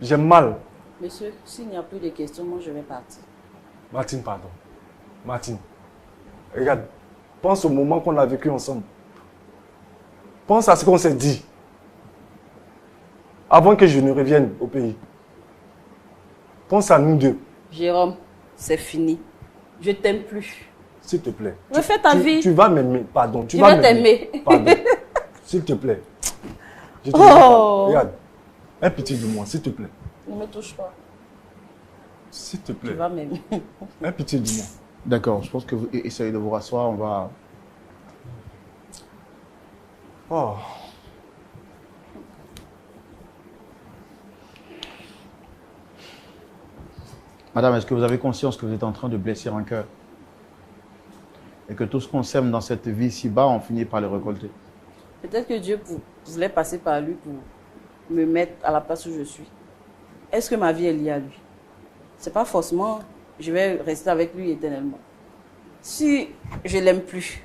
J'ai mal. Monsieur, s'il n'y a plus de questions, moi je vais partir. Martine, pardon. Martine, regarde, pense au moment qu'on a vécu ensemble. Pense à ce qu'on s'est dit. Avant que je ne revienne au pays. Pense à nous deux. Jérôme, c'est fini. Je t'aime plus. S'il te plaît. Refais ta vie. Tu vas m'aimer, pardon. Je vais t'aimer. Pardon. S'il te plaît. Je te Oh. regarde. Un petit de moi, s'il te plaît. Ne me touche pas. S'il te Tu plaît. vas m'aimer. Un petit de moi. D'accord, je pense que vous essayez de vous rasseoir, on va... Oh. Madame, est-ce que vous avez conscience que vous êtes en train de blesser un cœur? Et que tout ce qu'on sème dans cette vie si bas, on finit par le récolter. Peut-être que Dieu voulait passer par lui pour me mettre à la place où je suis. Est-ce que ma vie est liée à lui? C'est pas forcément je vais rester avec lui éternellement. Si je l'aime plus,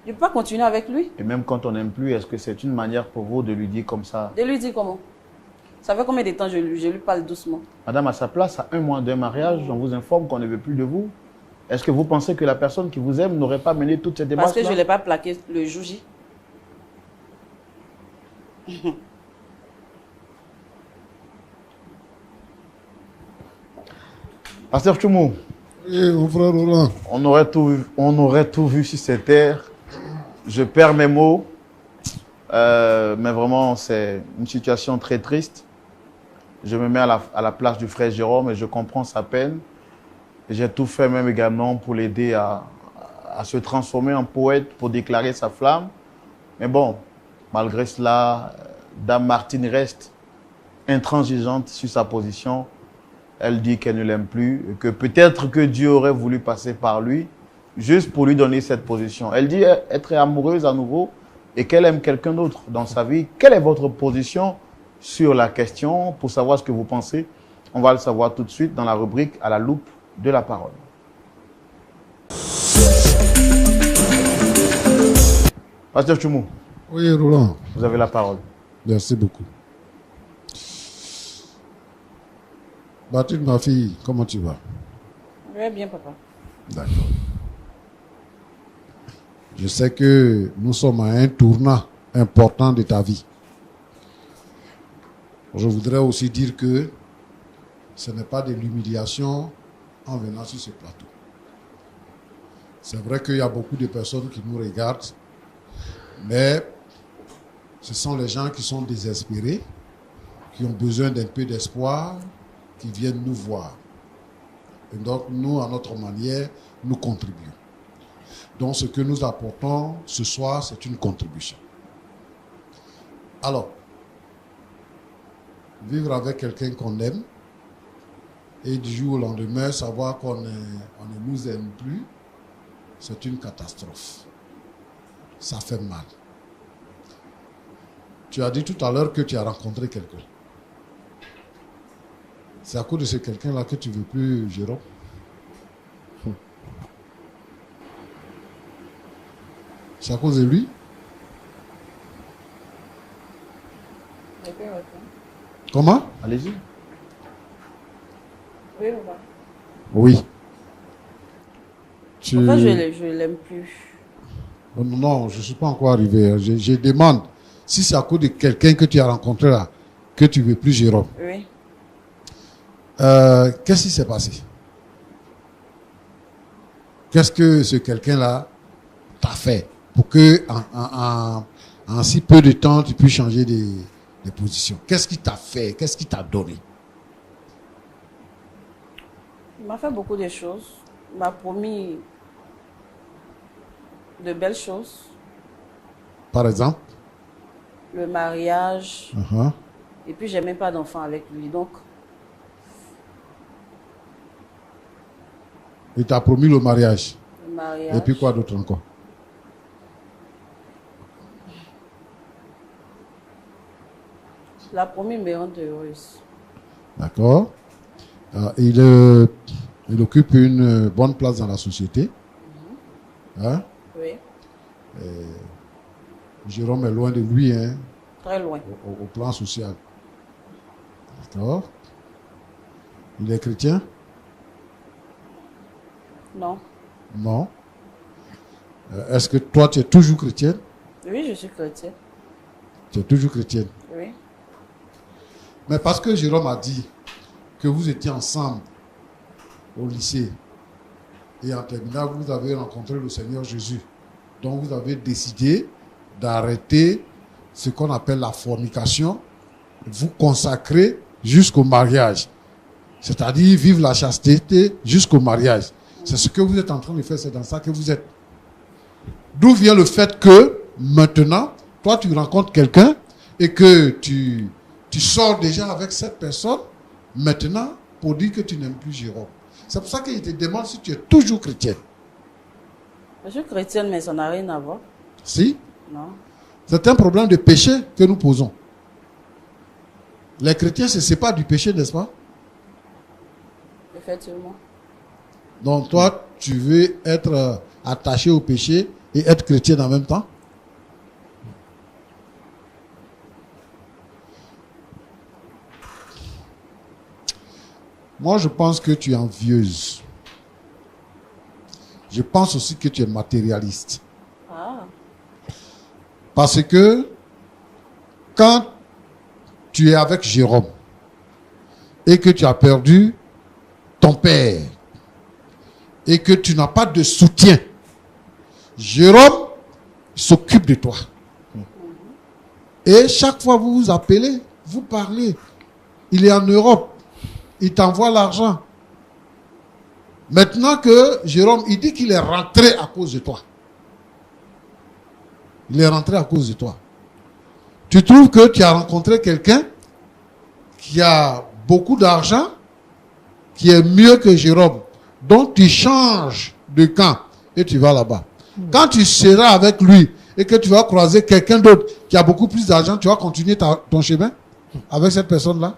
je ne peux pas continuer avec lui. Et même quand on n'aime plus, est-ce que c'est une manière pour vous de lui dire comme ça? De lui dire comment? Ça fait combien de temps je lui parle doucement? Madame, à sa place, à un mois d'un mariage, on vous informe qu'on ne veut plus de vous. Est-ce que vous pensez que la personne qui vous aime n'aurait pas mené toutes ces démarches? Parce que je ne l'ai pas plaqué le jour J. Pasteur Tchoumou, Oui, mon frère Roland. on aurait tout vu sur cette terre. Je perds mes mots. Mais vraiment, c'est une situation très triste. Je me mets à la place du frère Jérôme et je comprends sa peine. J'ai tout fait même également pour l'aider à se transformer en poète, pour déclarer sa flamme. Mais bon, malgré cela, Dame Martine reste intransigeante sur sa position. Elle dit qu'elle ne l'aime plus, et que peut-être que Dieu aurait voulu passer par lui, juste pour lui donner cette position. Elle dit être amoureuse à nouveau et qu'elle aime quelqu'un d'autre dans sa vie. Quelle est votre position sur la question? Pour savoir ce que vous pensez, on va le savoir tout de suite dans la rubrique à la loupe de la parole. Pasteur Tchoumou, Oui, Roland. vous avez la parole. Merci beaucoup. Mathilde, ma fille, comment tu vas? Je vais bien, papa. D'accord. Je sais que nous sommes à un tournant important de ta vie. Je voudrais aussi dire que ce n'est pas de l'humiliation en venant sur ce plateau. C'est vrai qu'il y a beaucoup de personnes qui nous regardent, mais ce sont les gens qui sont désespérés, qui ont besoin d'un peu d'espoir, qui viennent nous voir. Et donc, nous, à notre manière, nous contribuons. Donc, ce que nous apportons ce soir, c'est une contribution. Alors, vivre avec quelqu'un qu'on aime et du jour au lendemain, savoir qu'on ne nous aime plus, c'est une catastrophe. Ça fait mal. Tu as dit tout à l'heure que tu as rencontré quelqu'un. C'est à cause de ce quelqu'un-là que tu ne veux plus, Jérôme? C'est à cause de lui? Comment? Allez-y. Oui, on va. Oui. Enfin, je ne l'aime plus. Non, je ne suis pas encore arrivé. Je demande si c'est à cause de quelqu'un que tu as rencontré là, que tu ne veux plus, Jérôme. Oui. Qu'est-ce qui s'est passé? Qu'est-ce que ce quelqu'un-là t'a fait pour que en si peu de temps, tu puisses changer de position? Qu'est-ce qu'il t'a fait? Qu'est-ce qu'il t'a donné? Il m'a fait beaucoup de choses. Il m'a promis de belles choses. Par exemple? Le mariage. Uh-huh. Et puis, j'ai même pas d'enfant avec lui. Donc, Il t'a promis le mariage. le mariage. Et puis quoi d'autre encore? Il a promis me rendre heureuse. D'accord. Il occupe une bonne place dans la société. Hein? Oui. Jérôme est loin de lui, hein, Très loin. au plan social. D'accord. Il est chrétien? Non. Non. Est-ce que toi, tu es toujours chrétienne? Oui, je suis chrétienne. Tu es toujours chrétienne. Oui. Mais parce que Jérôme a dit que vous étiez ensemble au lycée et en terminale, vous avez rencontré le Seigneur Jésus. Donc, vous avez décidé d'arrêter ce qu'on appelle la fornication, vous consacrer jusqu'au mariage. C'est-à-dire vivre la chasteté jusqu'au mariage. C'est ce que vous êtes en train de faire, c'est dans ça que vous êtes. D'où vient le fait que maintenant, toi tu rencontres quelqu'un et que tu sors déjà avec cette personne, maintenant, pour dire que tu n'aimes plus Jérôme. C'est pour ça qu'il te demande si tu es toujours chrétienne. Je suis chrétienne, mais ça n'a rien à voir. Si? Non. C'est un problème de péché que nous posons. Les chrétiens se séparent du péché, n'est-ce pas? Effectivement. Donc toi, tu veux être attaché au péché et être chrétienne en même temps? Moi, je pense que tu es envieuse. Je pense aussi que tu es matérialiste. Ah. Parce que quand tu es avec Jérôme et que tu as perdu ton père et que tu n'as pas de soutien, Jérôme s'occupe de toi. Et chaque fois que vous vous appelez, vous parlez. Il est en Europe. Il t'envoie l'argent. Maintenant que Jérôme, il dit qu'il est rentré à cause de toi. Il est rentré à cause de toi. Tu trouves que tu as rencontré quelqu'un qui a beaucoup d'argent, qui est mieux que Jérôme. Donc tu changes de camp et tu vas là-bas. Quand tu seras avec lui et que tu vas croiser quelqu'un d'autre qui a beaucoup plus d'argent, tu vas continuer ton chemin avec cette personne-là.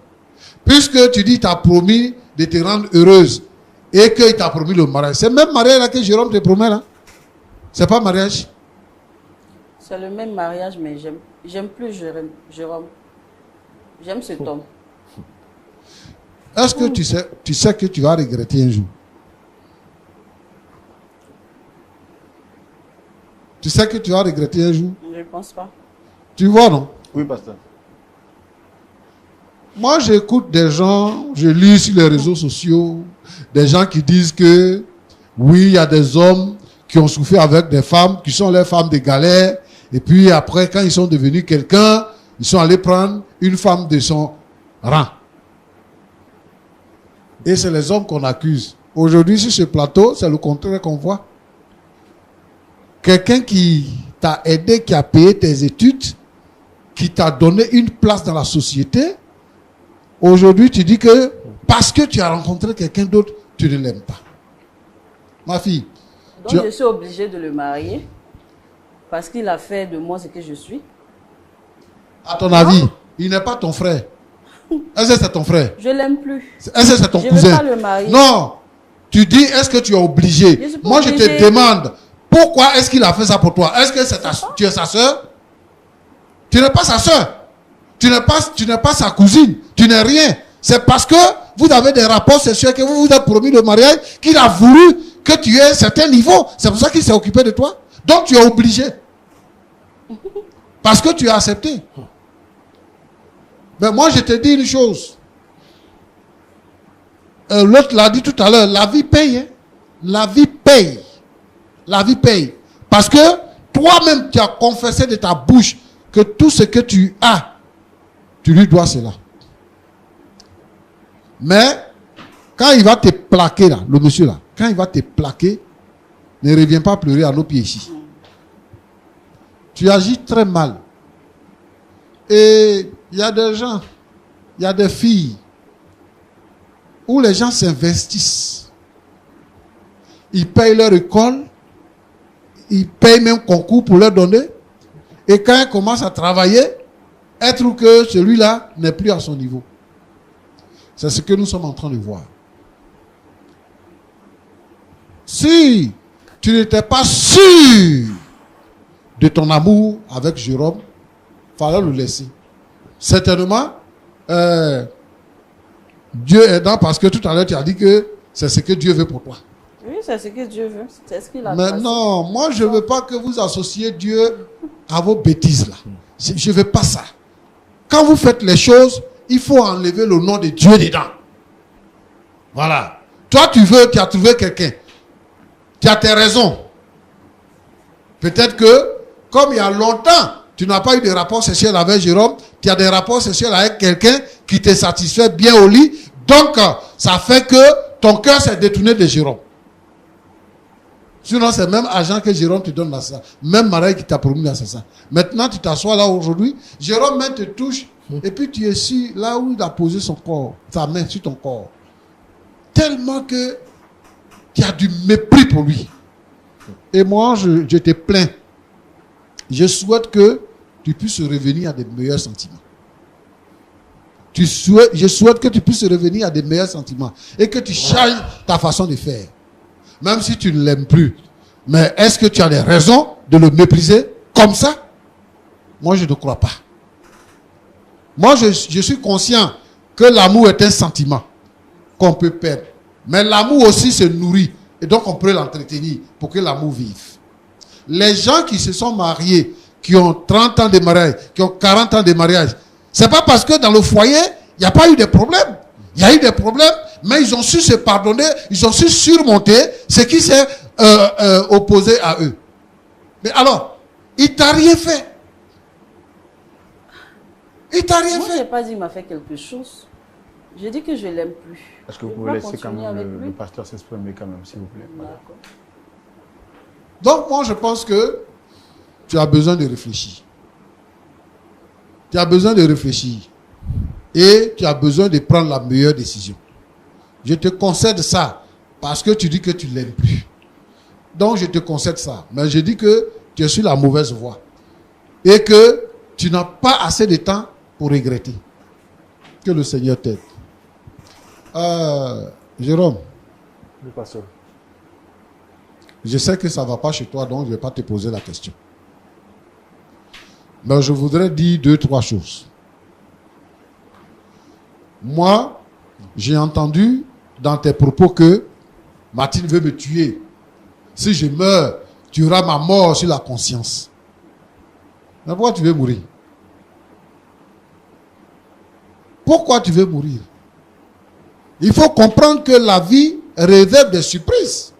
Puisque tu dis, tu as promis de te rendre heureuse et qu'il t'a promis le mariage. C'est le même mariage là que Jérôme te promet là. C'est pas mariage. C'est le même mariage, mais j'aime plus Jérôme. J'aime cet homme. Est-ce que tu sais que tu vas regretter un jour? Tu sais que tu vas regretter un jour? Je ne pense pas. Tu vois, non? Oui, pasteur. Moi, j'écoute des gens, je lis sur les réseaux sociaux, des gens qui disent que, oui, il y a des hommes qui ont souffert avec des femmes, qui sont les femmes de galère, et puis après, quand ils sont devenus quelqu'un, ils sont allés prendre une femme de son rang. Et c'est les hommes qu'on accuse. Aujourd'hui, sur ce plateau, c'est le contraire qu'on voit. Quelqu'un qui t'a aidé, qui a payé tes études, qui t'a donné une place dans la société, aujourd'hui, tu dis que parce que tu as rencontré quelqu'un d'autre, tu ne l'aimes pas. Ma fille. Donc je suis obligée de le marier parce qu'il a fait de moi ce que je suis. À ton avis, il n'est pas ton frère. Est-ce que c'est ton frère? Je l'aime plus. Est-ce que c'est ton Je cousin? ne veux pas le marier. Non. Tu dis, est-ce que tu es obligé? Moi, je te demande, pourquoi est-ce qu'il a fait ça pour toi? Est-ce que tu es sa soeur? Tu n'es pas sa soeur. Tu n'es pas sa cousine. Tu n'es rien. C'est parce que vous avez des rapports sexuels que vous vous êtes promis le mariage qu'il a voulu que tu aies un certain niveau. C'est pour ça qu'il s'est occupé de toi. Donc, tu es obligé. Parce que tu as accepté. Mais moi, je te dis une chose. L'autre l'a dit tout à l'heure, la vie paye. Hein? La vie paye. La vie paye. Parce que toi-même, tu as confessé de ta bouche que tout ce que tu as, tu lui dois cela. Mais, quand il va te plaquer là, le monsieur là, quand il va te plaquer, ne reviens pas pleurer à nos pieds ici. Tu agis très mal. Et il y a des gens, il y a des filles où les gens s'investissent. Ils payent leur école, ils payent même concours pour leur donner. Et quand elles commencent à travailler, elles trouvent que celui-là n'est plus à son niveau. C'est ce que nous sommes en train de voir. Si tu n'étais pas sûr de ton amour avec Jérôme, il fallait le laisser. Certainement, Dieu aidant, parce que tout à l'heure tu as dit que c'est ce que Dieu veut pour toi. Oui, c'est ce que Dieu veut. C'est ce qu'il a Mais non, moi je ne veux pas que vous associez Dieu à vos bêtises là. Je ne veux pas ça. Quand vous faites les choses, il faut enlever le nom de Dieu dedans. Voilà. Toi tu as trouvé quelqu'un. Tu as tes raisons. Peut-être que, comme il y a longtemps, tu n'as pas eu de rapport sexuel avec Jérôme, tu as des rapports sexuels avec quelqu'un qui te satisfait bien au lit. Donc, ça fait que ton cœur s'est détourné de Jérôme. Sinon, c'est même argent que Jérôme te donne l'assassin. Même Marie qui t'a promis l'assassin. Maintenant, tu t'assois là aujourd'hui, Jérôme même te touche, et puis tu es sur là où il a posé son corps, sa main sur ton corps. Tellement que tu as du mépris pour lui. Et moi, je te plains. Je souhaite que tu puisses revenir à des meilleurs sentiments. Je souhaite que tu puisses revenir à des meilleurs sentiments. Et que tu changes ta façon de faire. Même si tu ne l'aimes plus. Mais est-ce que tu as des raisons de le mépriser comme ça? Moi, je ne crois pas. Moi, je suis conscient que l'amour est un sentiment qu'on peut perdre. Mais l'amour aussi se nourrit. Et donc, on peut l'entretenir pour que l'amour vive. Les gens qui se sont mariés, qui ont 30 ans de mariage, qui ont 40 ans de mariage, c'est pas parce que dans le foyer, il n'y a pas eu de problème. Il y a eu des problèmes, mais ils ont su se pardonner, ils ont su surmonter ce qui s'est opposé à eux. Mais alors, il t'a rien fait. Il t'a rien fait. Moi, je n'ai pas dit qu'il m'a fait quelque chose. J'ai dit que je ne l'aime plus. Est-ce que vous pouvez laisser quand même le pasteur s'exprimer quand même, s'il vous plaît? D'accord. Donc, moi, je pense que tu as besoin de réfléchir. Tu as besoin de réfléchir. Et tu as besoin de prendre la meilleure décision. Je te concède ça parce que tu dis que tu ne l'aimes plus. Donc, je te concède ça. Mais je dis que tu es sur la mauvaise voie. Et que tu n'as pas assez de temps pour regretter. Que le Seigneur t'aide. Jérôme. Oui, pasteur. Je sais que ça ne va pas chez toi, donc je ne vais pas te poser la question. Mais je voudrais dire 2-3 choses. Moi, j'ai entendu dans tes propos que Martine veut me tuer. Si je meurs, tu auras ma mort sur la conscience. Mais pourquoi tu veux mourir? Pourquoi tu veux mourir? Il faut comprendre que la vie réserve des surprises.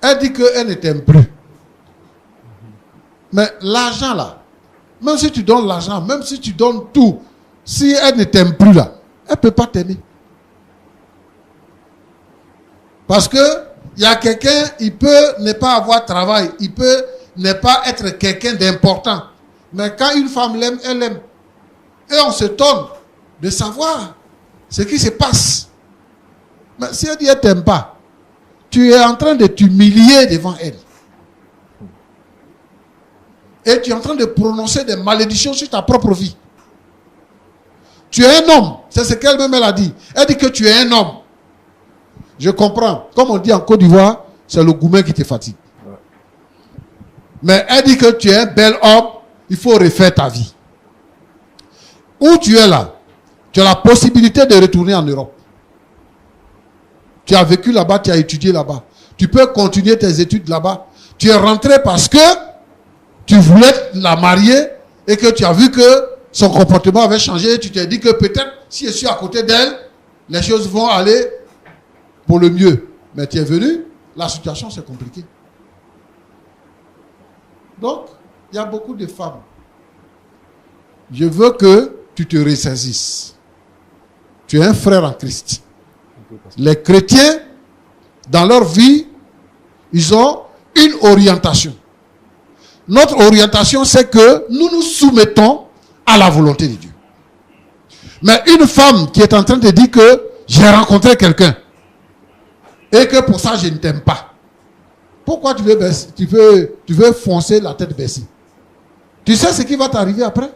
Elle dit qu'elle ne t'aime plus. Mais l'argent là, même si tu donnes l'argent, même si tu donnes tout, si elle ne t'aime plus là, elle ne peut pas t'aimer. Parce que il y a quelqu'un, il peut ne pas avoir travail, il peut ne pas être quelqu'un d'important. Mais quand une femme l'aime, elle aime. Et on s'étonne de savoir ce qui se passe. Mais si elle dit elle t'aime pas, tu es en train de t'humilier devant elle. Et tu es en train de prononcer des malédictions sur ta propre vie. Tu es un homme. C'est ce qu'elle-même a dit. Elle dit que tu es un homme. Je comprends. Comme on dit en Côte d'Ivoire, c'est le gourmet qui te fatigue. Ouais. Mais elle dit que tu es un bel homme. Il faut refaire ta vie. Où tu es là, tu as la possibilité de retourner en Europe. Tu as vécu là-bas, tu as étudié là-bas. Tu peux continuer tes études là-bas. Tu es rentré parce que tu voulais la marier et que tu as vu que son comportement avait changé. Et tu t'es dit que peut-être si je suis à côté d'elle, les choses vont aller pour le mieux. Mais tu es venu, la situation c'est compliqué. Donc, il y a beaucoup de femmes. Je veux que tu te ressaisisses. Tu es un frère en Christ. Les chrétiens, dans leur vie, ils ont une orientation. Notre orientation, c'est que nous nous soumettons à la volonté de Dieu. Mais une femme qui est en train de dire que j'ai rencontré quelqu'un et que pour ça je ne t'aime pas. Pourquoi tu veux foncer la tête baissée? Tu sais ce qui va t'arriver après?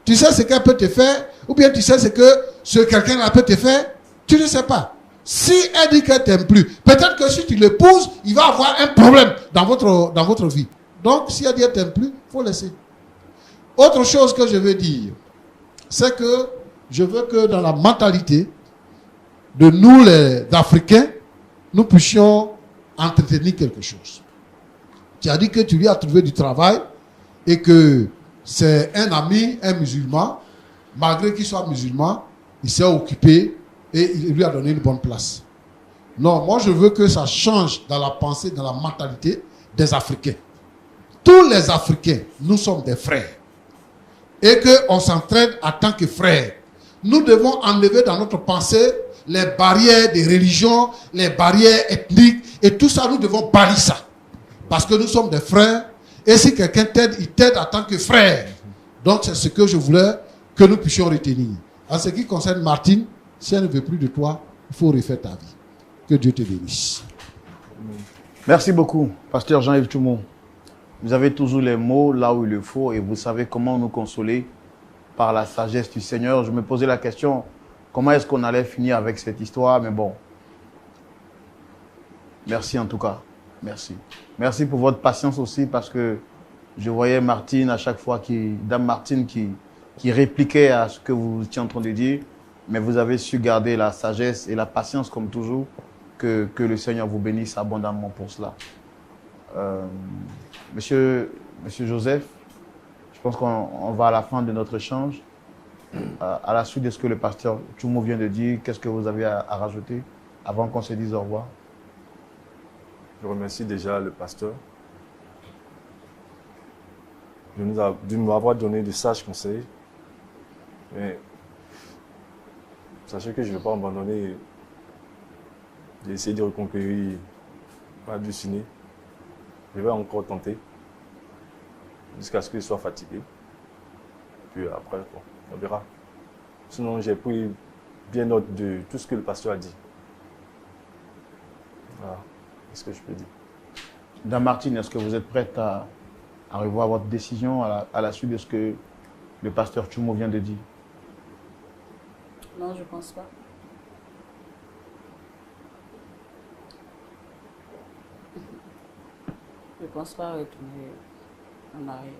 Tu sais ce qu'elle peut te faire? Ou bien tu sais ce que ce quelqu'un-là peut te faire? Tu ne sais pas. Si elle dit qu'elle ne t'aime plus, peut-être que si tu l'épouses, il va avoir un problème dans votre vie. Donc, si elle dit qu'elle ne t'aime plus, il faut laisser. Autre chose que je veux dire, c'est que je veux que dans la mentalité de nous les Africains, nous puissions entretenir quelque chose. Tu as dit que tu lui as trouvé du travail et que c'est un ami, un musulman, malgré qu'il soit musulman, il s'est occupé et il lui a donné une bonne place. Non, moi je veux que ça change dans la pensée, dans la mentalité des Africains. Tous les Africains, nous sommes des frères. Et qu'on s'entraide en tant que frères. Nous devons enlever dans notre pensée les barrières de religion, les barrières ethniques, et tout ça, nous devons bannir ça. Parce que nous sommes des frères, et si quelqu'un t'aide, il t'aide en tant que frère. Donc c'est ce que je voulais que nous puissions retenir. En ce qui concerne Martine, si elle ne veut plus de toi, il faut refaire ta vie. Que Dieu te bénisse. Merci beaucoup, Pasteur Jean-Yves Tchoumou. Vous avez toujours les mots là où il le faut et vous savez comment nous consoler par la sagesse du Seigneur. Je me posais la question, comment est-ce qu'on allait finir avec cette histoire? Mais bon, merci en tout cas. Merci. Merci pour votre patience aussi parce que je voyais Martine à chaque fois, Dame Martine qui répliquait à ce que vous étiez en train de dire. Mais vous avez su garder la sagesse et la patience comme toujours. Que le Seigneur vous bénisse abondamment pour cela. Monsieur Joseph, je pense qu'on va à la fin de notre échange. À la suite de ce que le pasteur Tchoumou vient de dire, qu'est-ce que vous avez à rajouter avant qu'on se dise au revoir? Je remercie déjà le pasteur de m'avoir donné de sages conseils. Mais sachez que je ne vais pas abandonner d'essayer de reconquérir ma destinée. Je vais encore tenter jusqu'à ce que je sois fatigué. Puis après, bon, on verra. Sinon, j'ai pris bien note de tout ce que le pasteur a dit. Voilà, c'est ce que je peux dire. Dame Martine, est-ce que vous êtes prête à revoir votre décision à la suite de ce que le pasteur Tchoumou vient de dire? Non, je ne pense pas. Je ne pense pas retourner en arrière.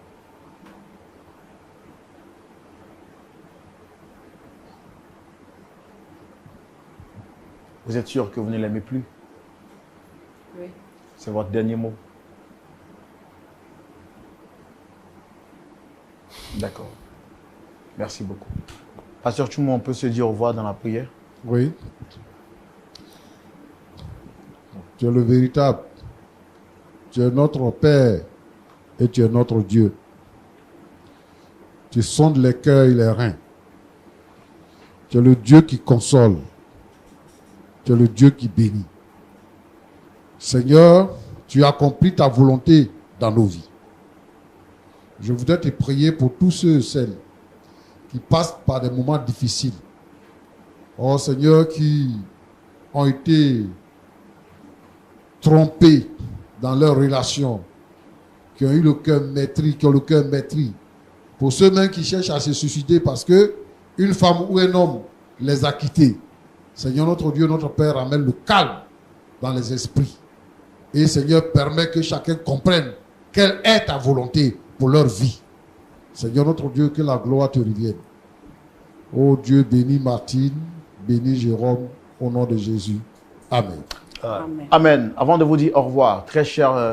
Vous êtes sûr que vous ne l'aimez plus? Oui. C'est votre dernier mot? D'accord. Merci beaucoup. Pasteur Tchoumou, on peut se dire au revoir dans la prière? Oui. Tu es le véritable. Tu es notre Père et tu es notre Dieu. Tu sondes les cœurs et les reins. Tu es le Dieu qui console. Tu es le Dieu qui bénit. Seigneur, tu accomplis ta volonté dans nos vies. Je voudrais te prier pour tous ceux et celles qui passent par des moments difficiles. Oh Seigneur, qui ont été trompés dans leurs relations, qui ont eu le cœur meurtri, qui ont le cœur meurtri. Pour ceux mêmes qui cherchent à se suicider parce que une femme ou un homme les a quittés. Seigneur notre Dieu, notre Père, amène le calme dans les esprits. Et Seigneur, permet que chacun comprenne quelle est ta volonté pour leur vie. Seigneur notre Dieu, que la gloire te revienne. Oh Dieu, bénis Martine, bénis Jérôme, au nom de Jésus. Amen. Amen. Amen. Avant de vous dire au revoir, très chers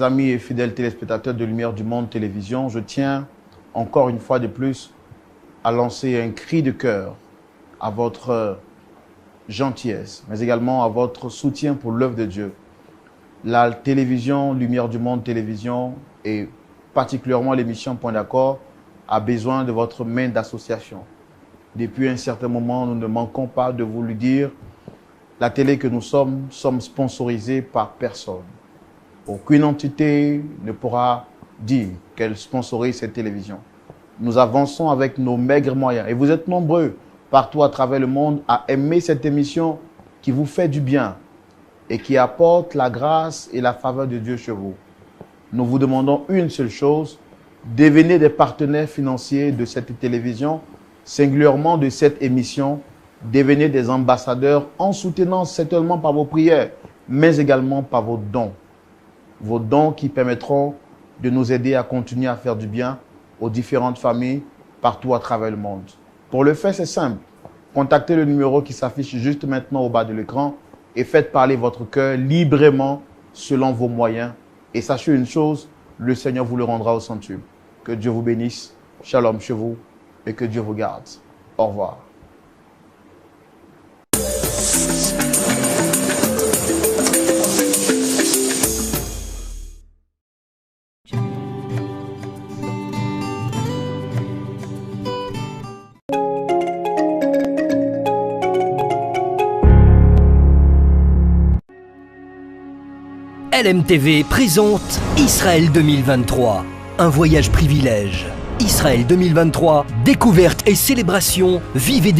amis et fidèles téléspectateurs de Lumière du Monde Télévision, je tiens encore une fois de plus à lancer un cri de cœur à votre gentillesse, mais également à votre soutien pour l'œuvre de Dieu. La télévision, Lumière du Monde Télévision, et particulièrement l'émission Point d'accord, a besoin de votre main d'association. Depuis un certain moment, nous ne manquons pas de vous le dire, la télé que nous sommes sponsorisés par personne. Aucune entité ne pourra dire qu'elle sponsorise cette télévision. Nous avançons avec nos maigres moyens. Et vous êtes nombreux partout à travers le monde à aimer cette émission qui vous fait du bien et qui apporte la grâce et la faveur de Dieu chez vous. Nous vous demandons une seule chose, devenez des partenaires financiers de cette télévision, singulièrement de cette émission. Devenez des ambassadeurs en soutenant certainement par vos prières, mais également par vos dons. Vos dons qui permettront de nous aider à continuer à faire du bien aux différentes familles partout à travers le monde. Pour le faire, c'est simple. Contactez le numéro qui s'affiche juste maintenant au bas de l'écran et faites parler votre cœur librement selon vos moyens. Et sachez une chose, le Seigneur vous le rendra au centuple. Que Dieu vous bénisse, shalom chez vous et que Dieu vous garde. Au revoir. LMTV présente Israël 2023, un voyage privilège. Israël 2023, découverte et célébration, vive et